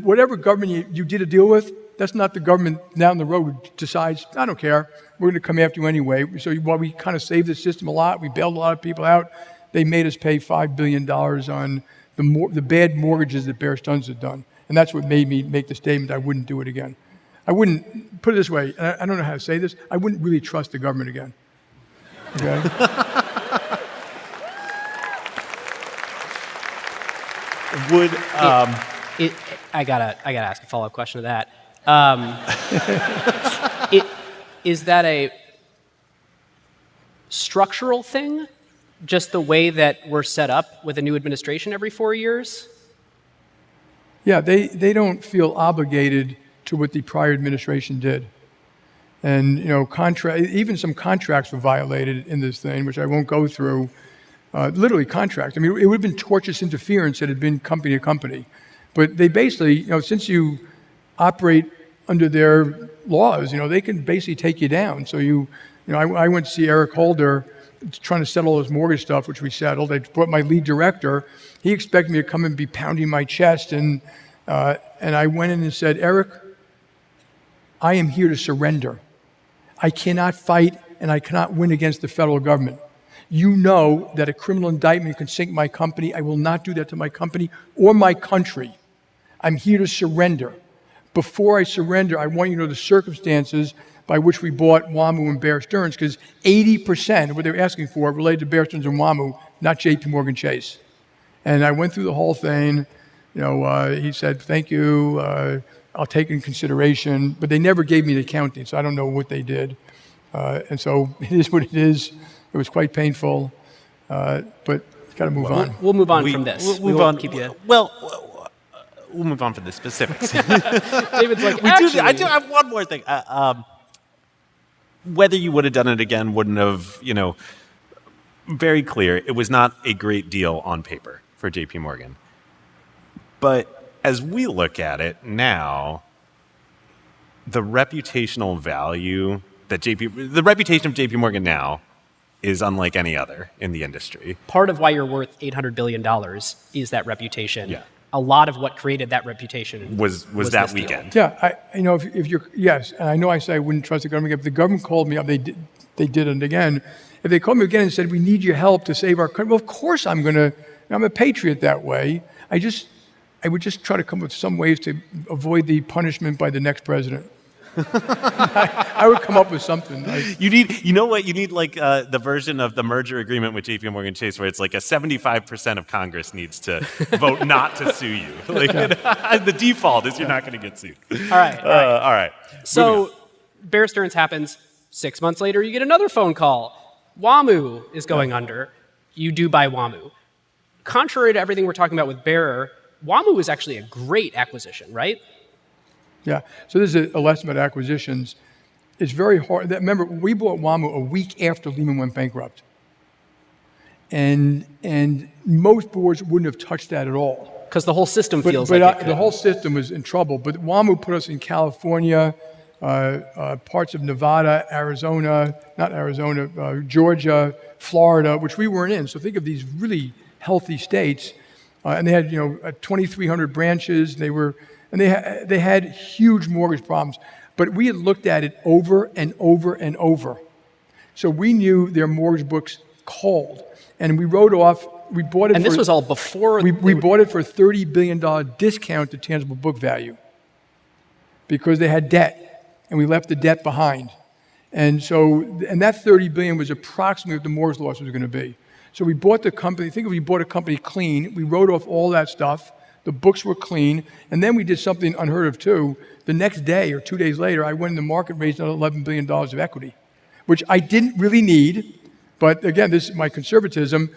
S3: whatever government you did a deal with, that's not the government down the road who decides, I don't care, we're going to come after you anyway. So while we kind of saved the system a lot, we bailed a lot of people out, they made us pay $5 billion on the bad mortgages that Bear Stearns had done. And that's what made me make the statement I wouldn't do it again. I wouldn't, put it this way, I don't know how to say this, I wouldn't really trust the government again. Okay?
S4: I gotta ask a follow-up question to that. Is that a structural thing? Just the way that we're set up with a new administration every 4 years?
S3: Yeah, they don't feel obligated to what the prior administration did. And, you know, even some contracts were violated in this thing, which I won't go through. Literally contracts. I mean, it would have been tortious interference had it been company to company. But they basically, you know, since you operate under their laws, you know, they can basically take you down. So I went to see Eric Holder trying to settle all this mortgage stuff, which we settled. I brought my lead director. He expected me to come and be pounding my chest. And I went in and said, Eric, I am here to surrender. I cannot fight and I cannot win against the federal government. You know that a criminal indictment can sink my company. I will not do that to my company or my country. I'm here to surrender. Before I surrender, I want you to know the circumstances by which we bought WaMu and Bear Stearns, because 80% of what they were asking for related to Bear Stearns and WaMu, not JPMorgan Chase. And I went through the whole thing. You know, he said, thank you, I'll take it in consideration. But they never gave me the accounting, so I don't know what they did. And so it is what it is. It was quite painful, but got to move on.
S4: We'll move on from this.
S5: We'll move on. We'll move on from the specifics.
S4: David's like,
S5: I do have one more thing. Whether you would have done it again wouldn't have, you know, very clear. It was not a great deal on paper for JPMorgan. But as we look at it now, the reputational value the reputation of JPMorgan now is unlike any other in the industry.
S4: Part of why you're worth $800 billion is that reputation.
S5: Yeah.
S4: A lot of what created that reputation
S5: was that weekend.
S3: Yeah, if you're, yes, and I know I say I wouldn't trust the government. If the government called me up, they did it again. If they called me again and said, we need your help to save our country, well, of course I'm a patriot that way. I would just try to come up with some ways to avoid the punishment by the next president. I would come up with something.
S5: You need like the version of the merger agreement with JPMorgan Chase where it's like a 75% of Congress needs to vote not to sue you. Like, the default is you're not going to get sued.
S4: All right.
S5: So
S4: Bear Stearns happens. 6 months later, you get another phone call. WaMu is going under. You do buy WaMu. Contrary to everything we're talking about with Bear, WaMu is actually a great acquisition, right?
S3: Yeah, so this is a lesson about acquisitions. It's very hard. Remember, we bought WaMu a week after Lehman went bankrupt. And most boards wouldn't have touched that at all.
S4: Because the whole system feels like it could.
S3: The whole system was in trouble. But WaMu put us in California, parts of Nevada, Georgia, Florida, which we weren't in. So think of these really healthy states. And they had 2,300 branches. They had huge mortgage problems, but we had looked at it over and over and over. So we knew their mortgage books cold. And we wrote off, we bought it
S4: And this was all before...
S3: We bought it for a $30 billion discount to tangible book value because they had debt, and we left the debt behind. And that $30 billion was approximately what the mortgage loss was going to be. So we bought the company, think if we bought a company clean, we wrote off all that stuff, the books were clean, and then we did something unheard of too. The next day or 2 days later, I went in the market and raised another $11 billion of equity, which I didn't really need. But again, this is my conservatism.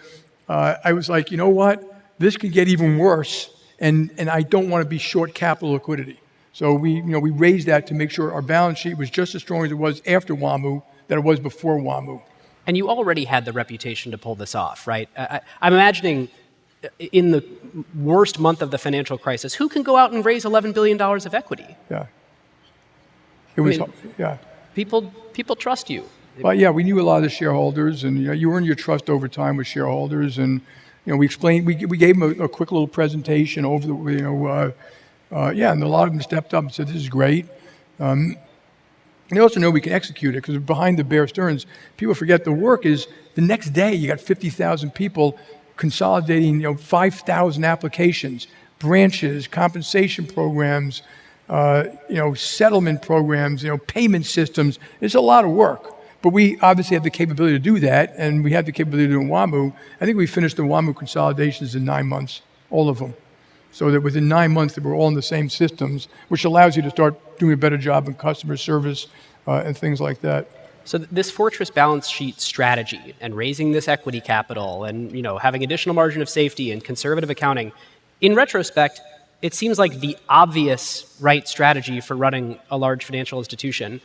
S3: I was like, you know what? This could get even worse, and I don't want to be short capital liquidity. So we raised that to make sure our balance sheet was just as strong as it was after WaMu that it was before WaMu.
S4: And you already had the reputation to pull this off, right? I'm imagining in the worst month of the financial crisis, who can go out and raise $11 billion of equity?
S3: Yeah. It was, yeah.
S4: People trust you.
S3: Well, yeah, we knew a lot of the shareholders, and you earn your trust over time with shareholders. And we explained, we gave them a quick little presentation over the, and a lot of them stepped up and said, "This is great." They also know we can execute it because behind the Bear Stearns, people forget the work is the next day. You got 50,000 people consolidating, 5,000 applications, branches, compensation programs, settlement programs, payment systems. It's a lot of work. But we obviously have the capability to do that, and we have the capability to do WaMu. I think we finished the WaMu consolidations in 9 months, all of them. So that within 9 months, they were all in the same systems, which allows you to start doing a better job in customer service and things like that.
S4: So this fortress balance sheet strategy and raising this equity capital and having additional margin of safety and conservative accounting, in retrospect, it seems like the obvious right strategy for running a large financial institution.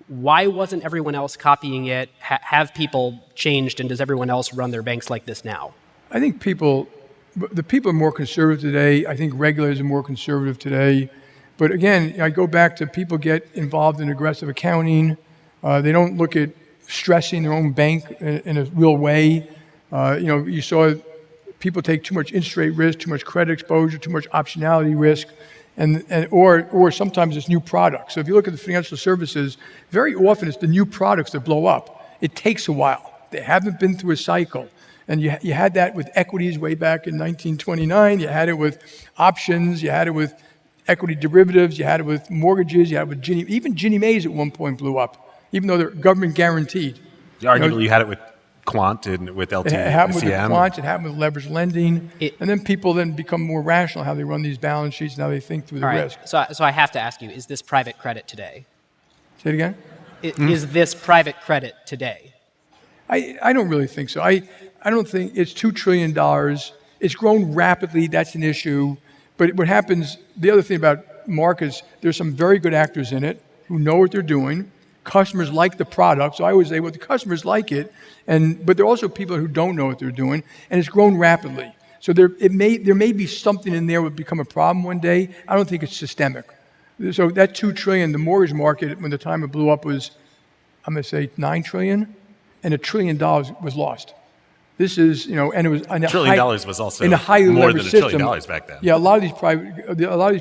S4: Why wasn't everyone else copying it? Have people changed, and does everyone else run their banks like this now?
S3: I think the people are more conservative today. I think regulators are more conservative today. But again, I go back to people get involved in aggressive accounting. They don't look at stressing their own bank in a real way. You saw people take too much interest rate risk, too much credit exposure, too much optionality risk, or sometimes it's new products. So if you look at the financial services, very often it's the new products that blow up. It takes a while. They haven't been through a cycle. And you had that with equities way back in 1929. You had it with options. You had it with equity derivatives. You had it with mortgages. You had it with even Ginnie Mae's at one point blew up, even though they're government guaranteed.
S5: Arguably, you had it with quant and with LT.
S3: It happened with the quant. It happened with leveraged lending. And then people then become more rational how they run these balance sheets and how they think through the risk.
S4: So I have to ask you, is this private credit today?
S3: Say it again?
S4: Is this private credit today?
S3: I don't really think so. I don't think it's $2 trillion. It's grown rapidly. That's an issue. But what happens, the other thing about markets, there's some very good actors in it who know what they're doing. Customers like the product. So I always say, well, the customers like it. But there are also people who don't know what they're doing. And it's grown rapidly. So there may be something in there that would become a problem one day. I don't think it's systemic. So that $2 trillion, the mortgage market, when the time it blew up was, I'm going to say $9 trillion. And $1 trillion was lost. This is, and it was
S5: $1 trillion was also
S3: in a highly
S5: more
S3: leveraged
S5: than $1 trillion
S3: system.
S5: back then.
S3: Yeah, a lot of these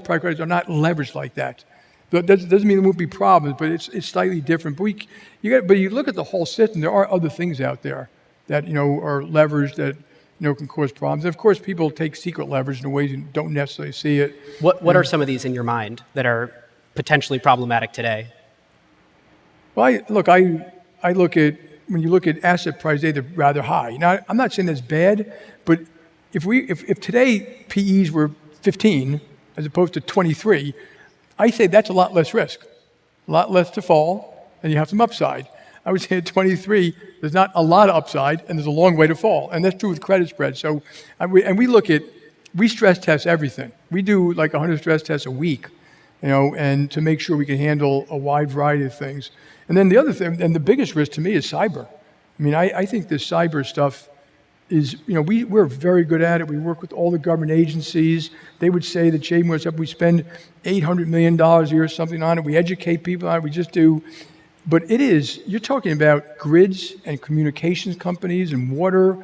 S3: private credits are not leveraged like that. But that doesn't mean there won't be problems, but it's slightly different. But you look at the whole system. There are other things out there that are leveraged that can cause problems. And of course, people take secret leverage in ways you don't necessarily see it.
S4: What are some of these in your mind that are potentially problematic today?
S3: Well, I look at. When you look at asset prices, they're rather high. Now, I'm not saying that's bad, but if today PEs were 15 as opposed to 23, I say that's a lot less risk, a lot less to fall, and you have some upside. I would say at 23, there's not a lot of upside, and there's a long way to fall, and that's true with credit spread. So, we stress test everything. We do like 100 stress tests a week, and to make sure we can handle a wide variety of things. And then the other thing, and the biggest risk to me is cyber. I mean, I think this cyber stuff is, we're very good at it. We work with all the government agencies. They would say that JPMorgan, we spend $800 million a year or something on it. We educate people on it. We just do. But you're talking about grids and communications companies and water,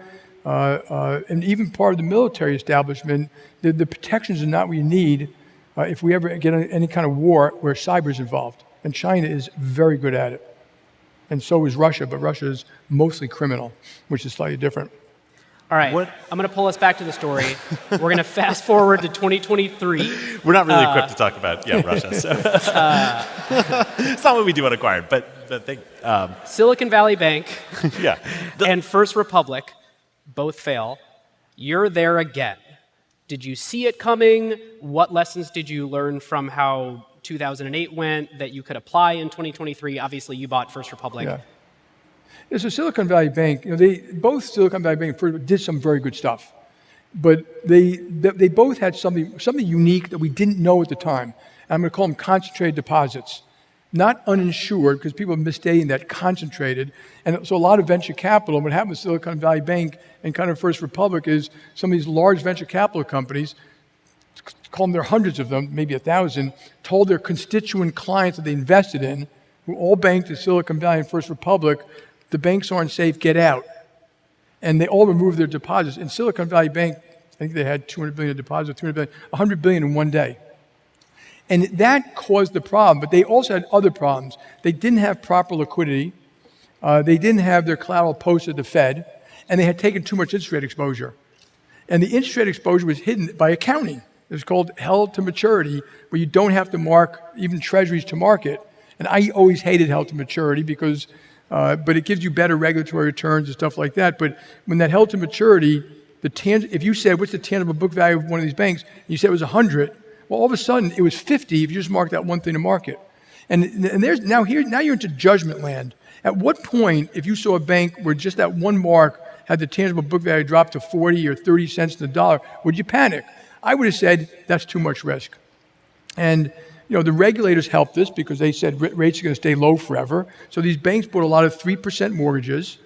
S3: and even part of the military establishment. The protections are not what you need if we ever get any kind of war where cyber is involved. And China is very good at it. And so is Russia, but Russia is mostly criminal, which is slightly different.
S4: All right, I'm going to pull us back to the story. We're going to fast forward to 2023.
S5: We're not really equipped to talk about Russia. So. It's not what we do on Acquired, but
S4: Silicon Valley Bank
S5: yeah.
S4: and First Republic both fail. You're there again. Did you see it coming? What lessons did you learn from how 2008 went that you could apply in 2023? Obviously, you bought First Republic.
S3: Yeah. So Silicon Valley Bank, both Silicon Valley Bank and First did some very good stuff, but they both had something unique that we didn't know at the time. And I'm going to call them concentrated deposits, not uninsured, because people are misstating that concentrated. And so a lot of venture capital, what happened with Silicon Valley Bank and kind of First Republic is some of these large venture capital companies, call them, there are hundreds of them, maybe 1,000, told their constituent clients that they invested in, who all banked at Silicon Valley and First Republic, the banks aren't safe, get out. And they all removed their deposits. In Silicon Valley Bank, I think they had 200 billion in deposits, 300 billion, 100 billion in one day. And that caused the problem, but they also had other problems. They didn't have proper liquidity. They didn't have their collateral posted at the Fed, and they had taken too much interest rate exposure. And the interest rate exposure was hidden by accounting. It was called held to maturity, where you don't have to mark even treasuries to market. And I always hated held to maturity because but it gives you better regulatory returns and stuff like that. But when that held to maturity, if you said, what's the tangible book value of one of these banks, and you said it was 100, well, all of a sudden it was 50 if you just marked that one thing to market. And now you're into judgment land. At what point, if you saw a bank where just that one mark had the tangible book value drop to 40 or 30 cents in the dollar, would you panic? I would have said, that's too much risk. And the regulators helped this because they said rates are going to stay low forever. So these banks bought a lot of 3% mortgages.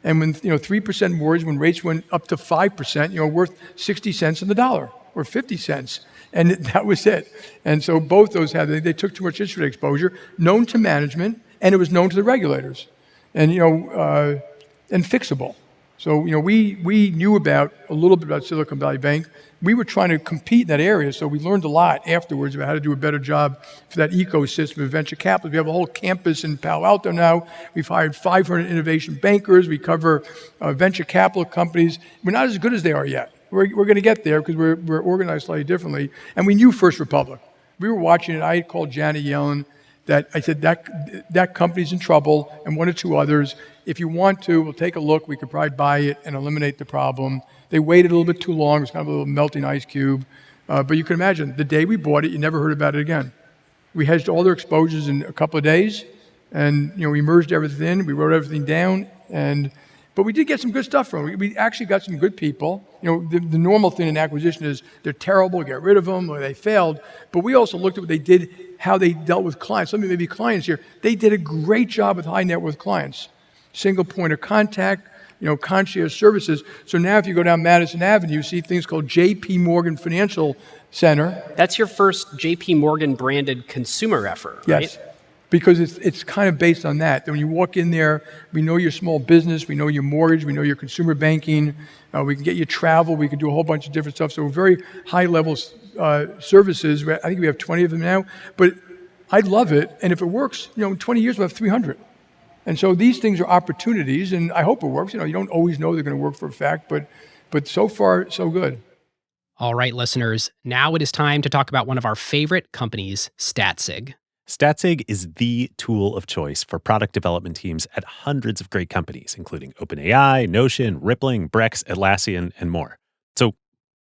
S3: And when 3% mortgage, when rates went up to 5%, worth 60 cents in the dollar or 50 cents. And that was it. And so both those they took too much interest rate exposure, known to management, and it was known to the regulators. And, and fixable. So, we knew a little bit about Silicon Valley Bank. We were trying to compete in that area, so we learned a lot afterwards about how to do a better job for that ecosystem of venture capital. We have a whole campus in Palo Alto now. We've hired 500 innovation bankers. We cover venture capital companies. We're not as good as they are yet. We're going to get there because we're organized slightly differently. And we knew First Republic. We were watching it. I had called Janet Yellen. I said that company's in trouble, and one or two others. If you want to, we'll take a look. We could probably buy it and eliminate the problem. They waited a little bit too long. It was kind of a little melting ice cube. But you can imagine, the day we bought it, you never heard about it again. We hedged all their exposures in a couple of days, and we merged everything in. We wrote everything down, but we did get some good stuff from it. We actually got some good people. The normal thing in acquisition is they're terrible, get rid of them, or they failed. But we also looked at what they did, how they dealt with clients. Some of you may be clients here. They did a great job with high net worth clients. Single point of contact, concierge services. So now if you go down Madison Avenue, you see things called JPMorgan Financial Center.
S4: That's your first JPMorgan branded consumer effort, right?
S3: Yes, because it's kind of based on that. When you walk in there, we know your small business, we know your mortgage, we know your consumer banking, we can get you travel, we can do a whole bunch of different stuff. So very high level services. I think we have 20 of them now, but I love it. And if it works, in 20 years we'll have 300. And so these things are opportunities, and I hope it works. You don't always know they're going to work for a fact, but so far, so good.
S1: All right, listeners, now it is time to talk about one of our favorite companies, Statsig.
S2: Statsig is the tool of choice for product development teams at hundreds of great companies, including OpenAI, Notion, Rippling, Brex, Atlassian, and more. So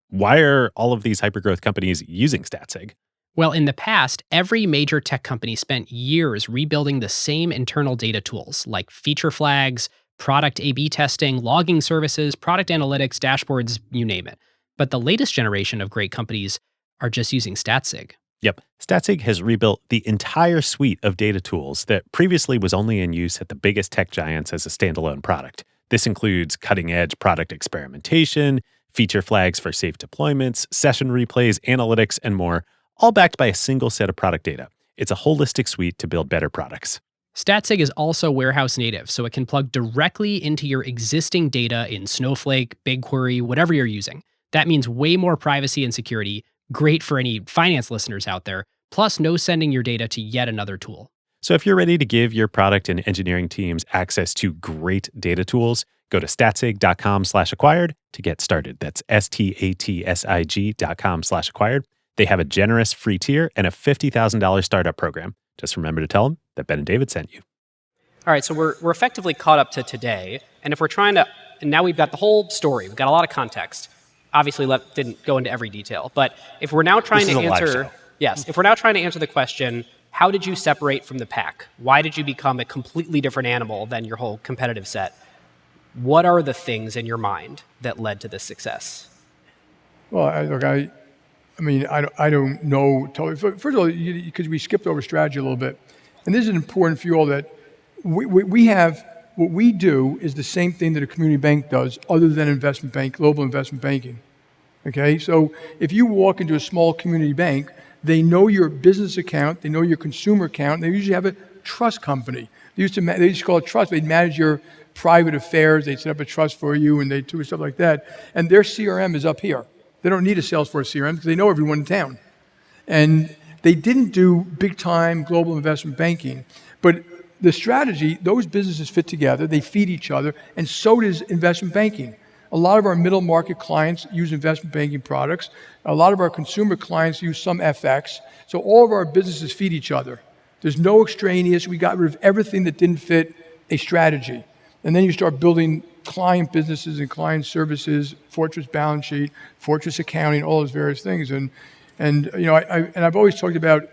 S2: why are all of these hypergrowth companies using Statsig?
S1: Well, in the past, every major tech company spent years rebuilding the same internal data tools like feature flags, product A/B testing, logging services, product analytics, dashboards, you name it. But the latest generation of great companies are just using Statsig.
S2: Yep. Statsig has rebuilt the entire suite of data tools that previously was only in use at the biggest tech giants as a standalone product. This includes cutting-edge product experimentation, feature flags for safe deployments, session replays, analytics, and more, all backed by a single set of product data. It's a holistic suite to build better products.
S1: Statsig is also warehouse native, so it can plug directly into your existing data in Snowflake, BigQuery, whatever you're using. That means way more privacy and security, great for any finance listeners out there, plus no sending your data to yet another tool.
S2: So if you're ready to give your product and engineering teams access to great data tools, go to statsig.com/acquired to get started. That's statsig.com/acquired. They have a generous free tier and a $50,000 startup program. Just remember to tell them that Ben and David sent you.
S4: All right, so we're effectively caught up to today. And if we're trying to, and now we've got the whole story, we've got a lot of context. Obviously, didn't go into every detail. But if we're now trying to answer, if we're now trying to answer the question, how did you separate from the pack? Why did you become a completely different animal than your whole competitive set? What are the things in your mind that led to this success?
S3: Well, I don't know totally. First of all, because we skipped over strategy a little bit, and this is important for you all that we have, what we do is the same thing that a community bank does, other than investment bank, global investment banking. Okay, so if you walk into a small community bank, they know your business account, they know your consumer account, and they usually have a trust company. They used to call it trust. They'd manage your private affairs, they'd set up a trust for you, and they'd do stuff like that. And their CRM is up here. They don't need a Salesforce CRM because they know everyone in town. And they didn't do big time global investment banking. But the strategy, those businesses fit together, they feed each other, and so does investment banking. A lot of our middle market clients use investment banking products. A lot of our consumer clients use some FX. So all of our businesses feed each other. There's no extraneous. We got rid of everything that didn't fit a strategy. And then you start building client businesses and client services, Fortress balance sheet, Fortress accounting, all those various things. And I've always talked about.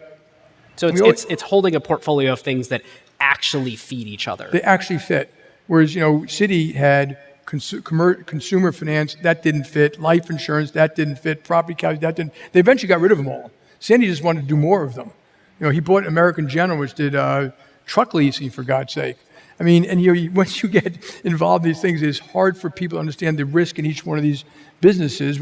S4: So it's holding a portfolio of things that actually feed each other.
S3: They actually fit. Whereas Citi had consumer finance, that didn't fit. Life insurance, that didn't fit. Property casualty, that didn't. They eventually got rid of them all. Sandy just wanted to do more of them. He bought American General, which did truck leasing, for God's sake. I mean, and once you get involved in these things, it's hard for people to understand the risk in each one of these businesses.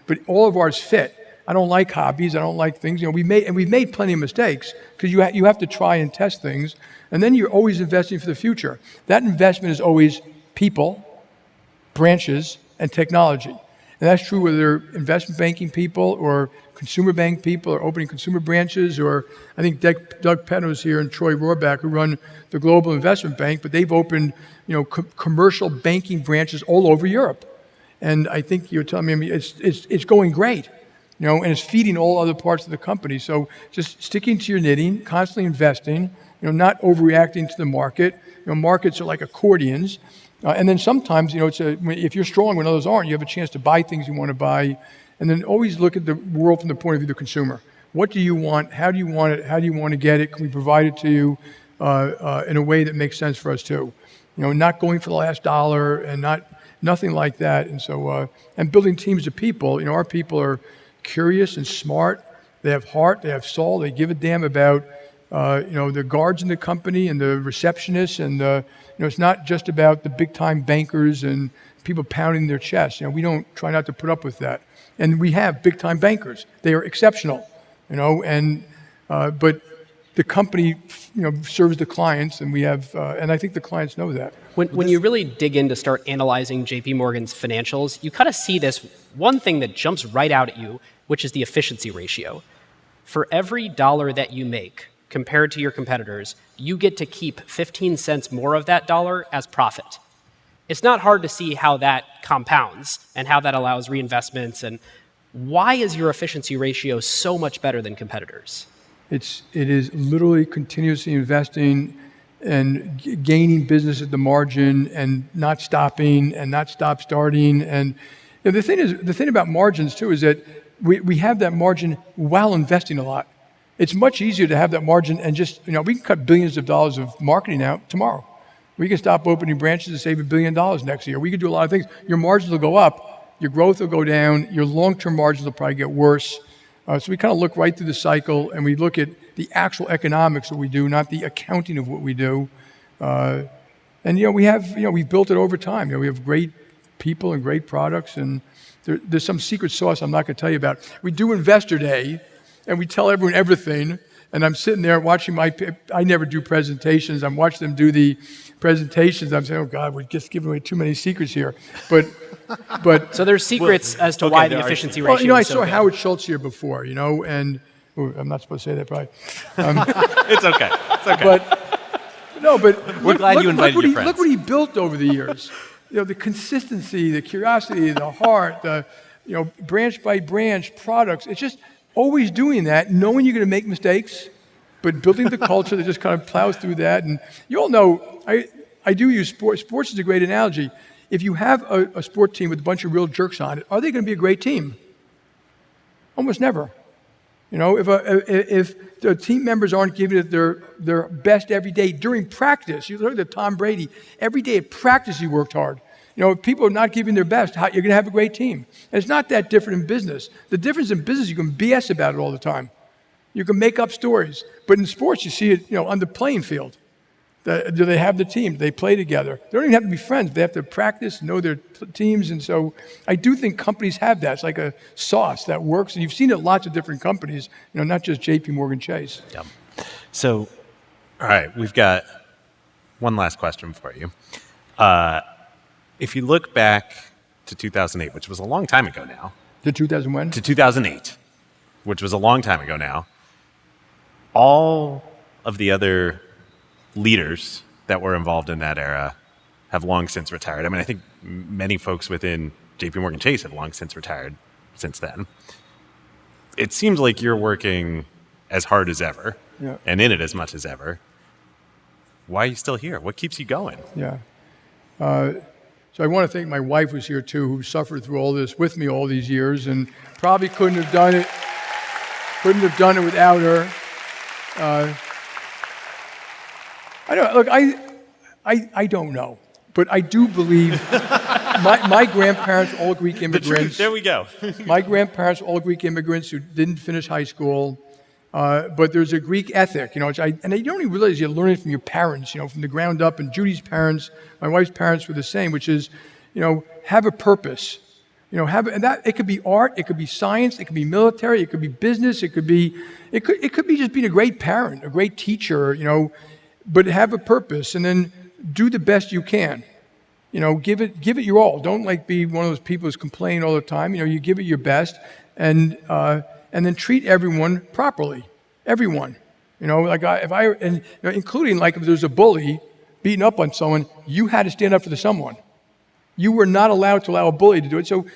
S3: But all of ours fit. I don't like hobbies. I don't like things. We've made plenty of mistakes because you have to try and test things, and then you're always investing for the future. That investment is always people, branches, and technology. And that's true whether they're investment banking people or consumer bank people or opening consumer branches, or I think Doug Penno's here and Troy Rohrback, who run the Global Investment Bank, but they've opened commercial banking branches all over Europe. And I think you're telling me, it's going great, and it's feeding all other parts of the company. So just sticking to your knitting, constantly investing, not overreacting to the market. Markets are like accordions. And then sometimes, if you're strong when others aren't, you have a chance to buy things you want to buy. And then always look at the world from the point of view of the consumer. What do you want? How do you want it? How do you want to get it? Can we provide it to you in a way that makes sense for us too? Not going for the last dollar and nothing like that. And so, and building teams of people. Our people are curious and smart. They have heart. They have soul. They give a damn about the guards in the company and the receptionists, and it's not just about the big time bankers and people pounding their chests. We don't try not to put up with that. And we have big time bankers. They are exceptional, but the company serves the clients, and we have and I think the clients know that.
S4: When you really dig in to start analyzing JPMorgan's financials, you kind of see this one thing that jumps right out at you, which is the efficiency ratio. For every dollar that you make compared to your competitors, you get to keep 15 cents more of that dollar as profit. It's not hard to see how that compounds and how that allows reinvestments. And why is your efficiency ratio so much better than competitors?
S3: It is literally continuously investing and gaining business at the margin and not stopping and not starting. And the thing about margins too is that we have that margin while investing a lot. It's much easier to have that margin and just, we can cut billions of dollars of marketing out tomorrow. We can stop opening branches and save $1 billion next year. We can do a lot of things. Your margins will go up, your growth will go down, your long-term margins will probably get worse. So we kind of look right through the cycle, and we look at the actual economics of what we do, not the accounting of what we do. And we've built it over time. We have great people and great products, and there's some secret sauce I'm not going to tell you about. We do Investor Day, and we tell everyone everything. And I'm sitting there watching I never do presentations. I'm watching them do the presentations. I'm saying, oh God, we're just giving away too many secrets here. But
S4: so there's secrets as to why the efficiency ratio
S3: I
S4: is so
S3: saw
S4: good.
S3: Howard Schultz here before, and I'm not supposed to say that probably.
S5: It's okay.
S3: No, but
S5: We're glad you invited your friends.
S3: Look what he built over the years. The consistency, the curiosity, the heart, branch by branch products. It's just always doing that, knowing you're going to make mistakes, but building the culture that just kind of plows through that. And you all know, I do use sports. Sports is a great analogy. If you have a sport team with a bunch of real jerks on it, are they going to be a great team? Almost never. If the team members aren't giving it their best every day during practice, you look at Tom Brady, every day at practice he worked hard. If people are not giving their best, you're going to have a great team. And it's not that different in business. The difference in business, you can BS about it all the time. You can make up stories. But in sports, you see it on the playing field. Do they have the team? Do they play together? They don't even have to be friends. They have to practice, know their teams. And so I do think companies have that. It's like a sauce that works. And you've seen it at lots of different companies, not just JPMorgan Chase.
S5: Yeah. So, all right, we've got one last question for you. If you look back to 2008, which was a long time ago now.
S3: To 2001?
S5: To 2008, which was a long time ago now. All of the other leaders that were involved in that era have long since retired. I mean, I think many folks within JPMorgan Chase have long since retired since then. It seems like you're working as hard as ever and in it as much as ever. Why are you still here? What keeps you going?
S3: Yeah. So I want to thank my wife who's here too, who suffered through all this with me all these years and probably couldn't have done it without her. I don't know, but I do believe my grandparents all Greek immigrants.
S5: There we go.
S3: My grandparents all Greek immigrants who didn't finish high school, but there's a Greek ethic, and you don't even realize you're learning from your parents, from the ground up. And Judy's parents, my wife's parents were the same, which is, have a purpose. And that it could be art, it could be science, it could be military, it could be business, it could be just being a great parent, a great teacher, but have a purpose and then do the best you can. Give it your all. Don't be one of those people who's complaining all the time. You give it your best and then treat everyone properly. Everyone. Including if there's a bully beating up on someone, you had to stand up for the someone. You were not allowed to allow a bully to do it. So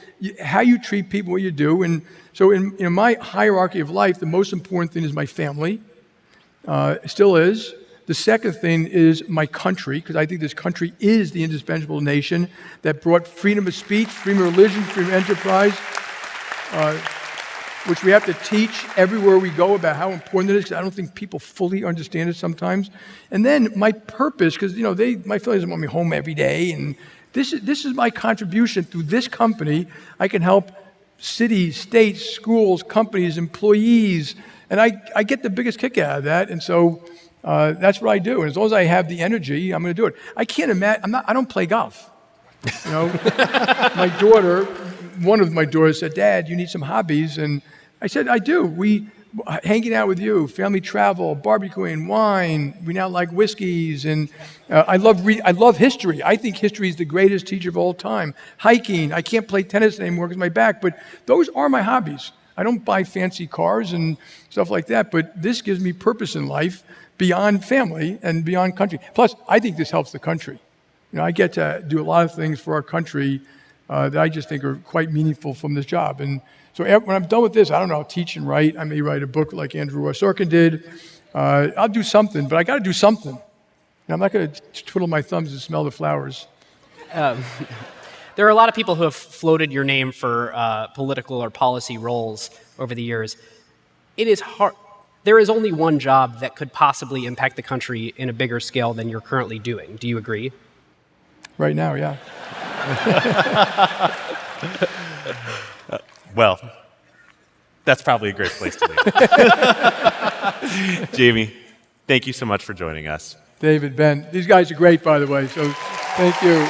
S3: how you treat people, what you do. And so in my hierarchy of life, the most important thing is my family. Still is. The second thing is my country, because I think this country is the indispensable nation that brought freedom of speech, freedom of religion, freedom of enterprise, which we have to teach everywhere we go about how important it is, because I don't think people fully understand it sometimes. And then my purpose, because my family doesn't want me home every day, and this is my contribution through this company. I can help cities, states, schools, companies, employees, and I get the biggest kick out of that. And so that's what I do. And as long as I have the energy, I'm going to do it. I can't imagine. I don't play golf. My daughter, one of my daughters said, "Dad, you need some hobbies." And I said, "I do. We hanging out with you, family travel, barbecuing, wine. We now like whiskeys, and I love history. I think history is the greatest teacher of all time. Hiking. I can't play tennis anymore because of my back, but those are my hobbies. I don't buy fancy cars and stuff like that, but this gives me purpose in life beyond family and beyond country. Plus, I think this helps the country. I get to do a lot of things for our country that I just think are quite meaningful from this job. And so when I'm done with this, I don't know, I'll teach and write. I may write a book like Andrew Ross Sorkin did. I'll do something, but I got to do something. And I'm not going to twiddle my thumbs and smell the flowers.
S4: There are a lot of people who have floated your name for political or policy roles over the years. It is hard. There is only one job that could possibly impact the country in a bigger scale than you're currently doing. Do you agree?
S3: Right now, yeah.
S5: Well, that's probably a great place to leave it. Jamie, thank you so much for joining us.
S3: David, Ben, these guys are great, by the way, so thank you.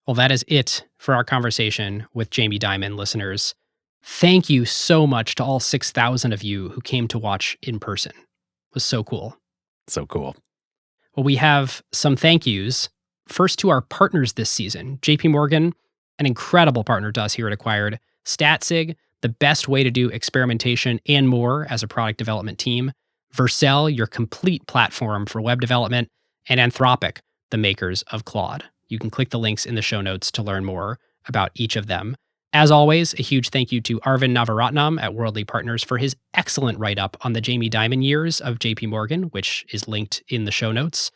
S1: Well, that is it for our conversation with Jamie Dimon, listeners. Thank you so much to all 6,000 of you who came to watch in person. It was so cool.
S2: So cool.
S1: Well, we have some thank yous. First to our partners this season. JPMorgan, an incredible partner to us here at Acquired. Statsig, the best way to do experimentation and more as a product development team, Vercel, your complete platform for web development, and Anthropic, the makers of Claude. You can click the links in the show notes to learn more about each of them. As always, a huge thank you to Arvind Navaratnam at Worldly Partners for his excellent write-up on the Jamie Dimon years of JPMorgan, which is linked in the show notes.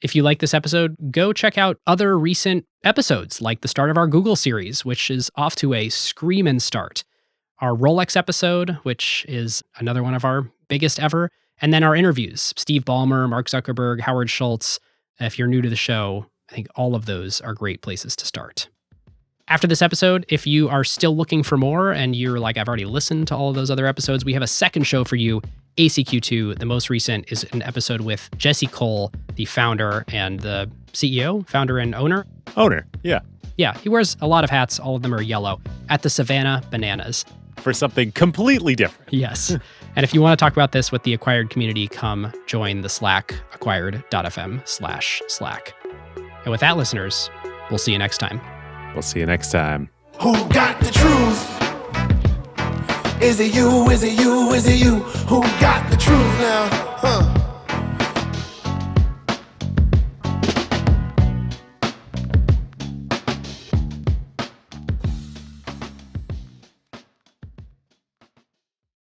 S1: If you like this episode, go check out other recent episodes, like the start of our Google series, which is off to a screamin' start. Our Rolex episode, which is another one of our biggest ever, and then our interviews, Steve Ballmer, Mark Zuckerberg, Howard Schultz. If you're new to the show, I think all of those are great places to start. After this episode, if you are still looking for more and you're like, I've already listened to all of those other episodes, we have a second show for you, ACQ2. The most recent is an episode with Jesse Cole, the founder and the CEO, founder and owner.
S2: Owner, yeah.
S1: Yeah, he wears a lot of hats. All of them are yellow at the Savannah Bananas.
S2: For something completely different.
S1: Yes. And if you want to talk about this with the Acquired community, come join the Slack, acquired.fm/Slack. And with that, listeners, we'll see you next time.
S2: We'll see you next time.
S6: Who got the truth? Is it you? Is it you? Is it you? Who got the truth now?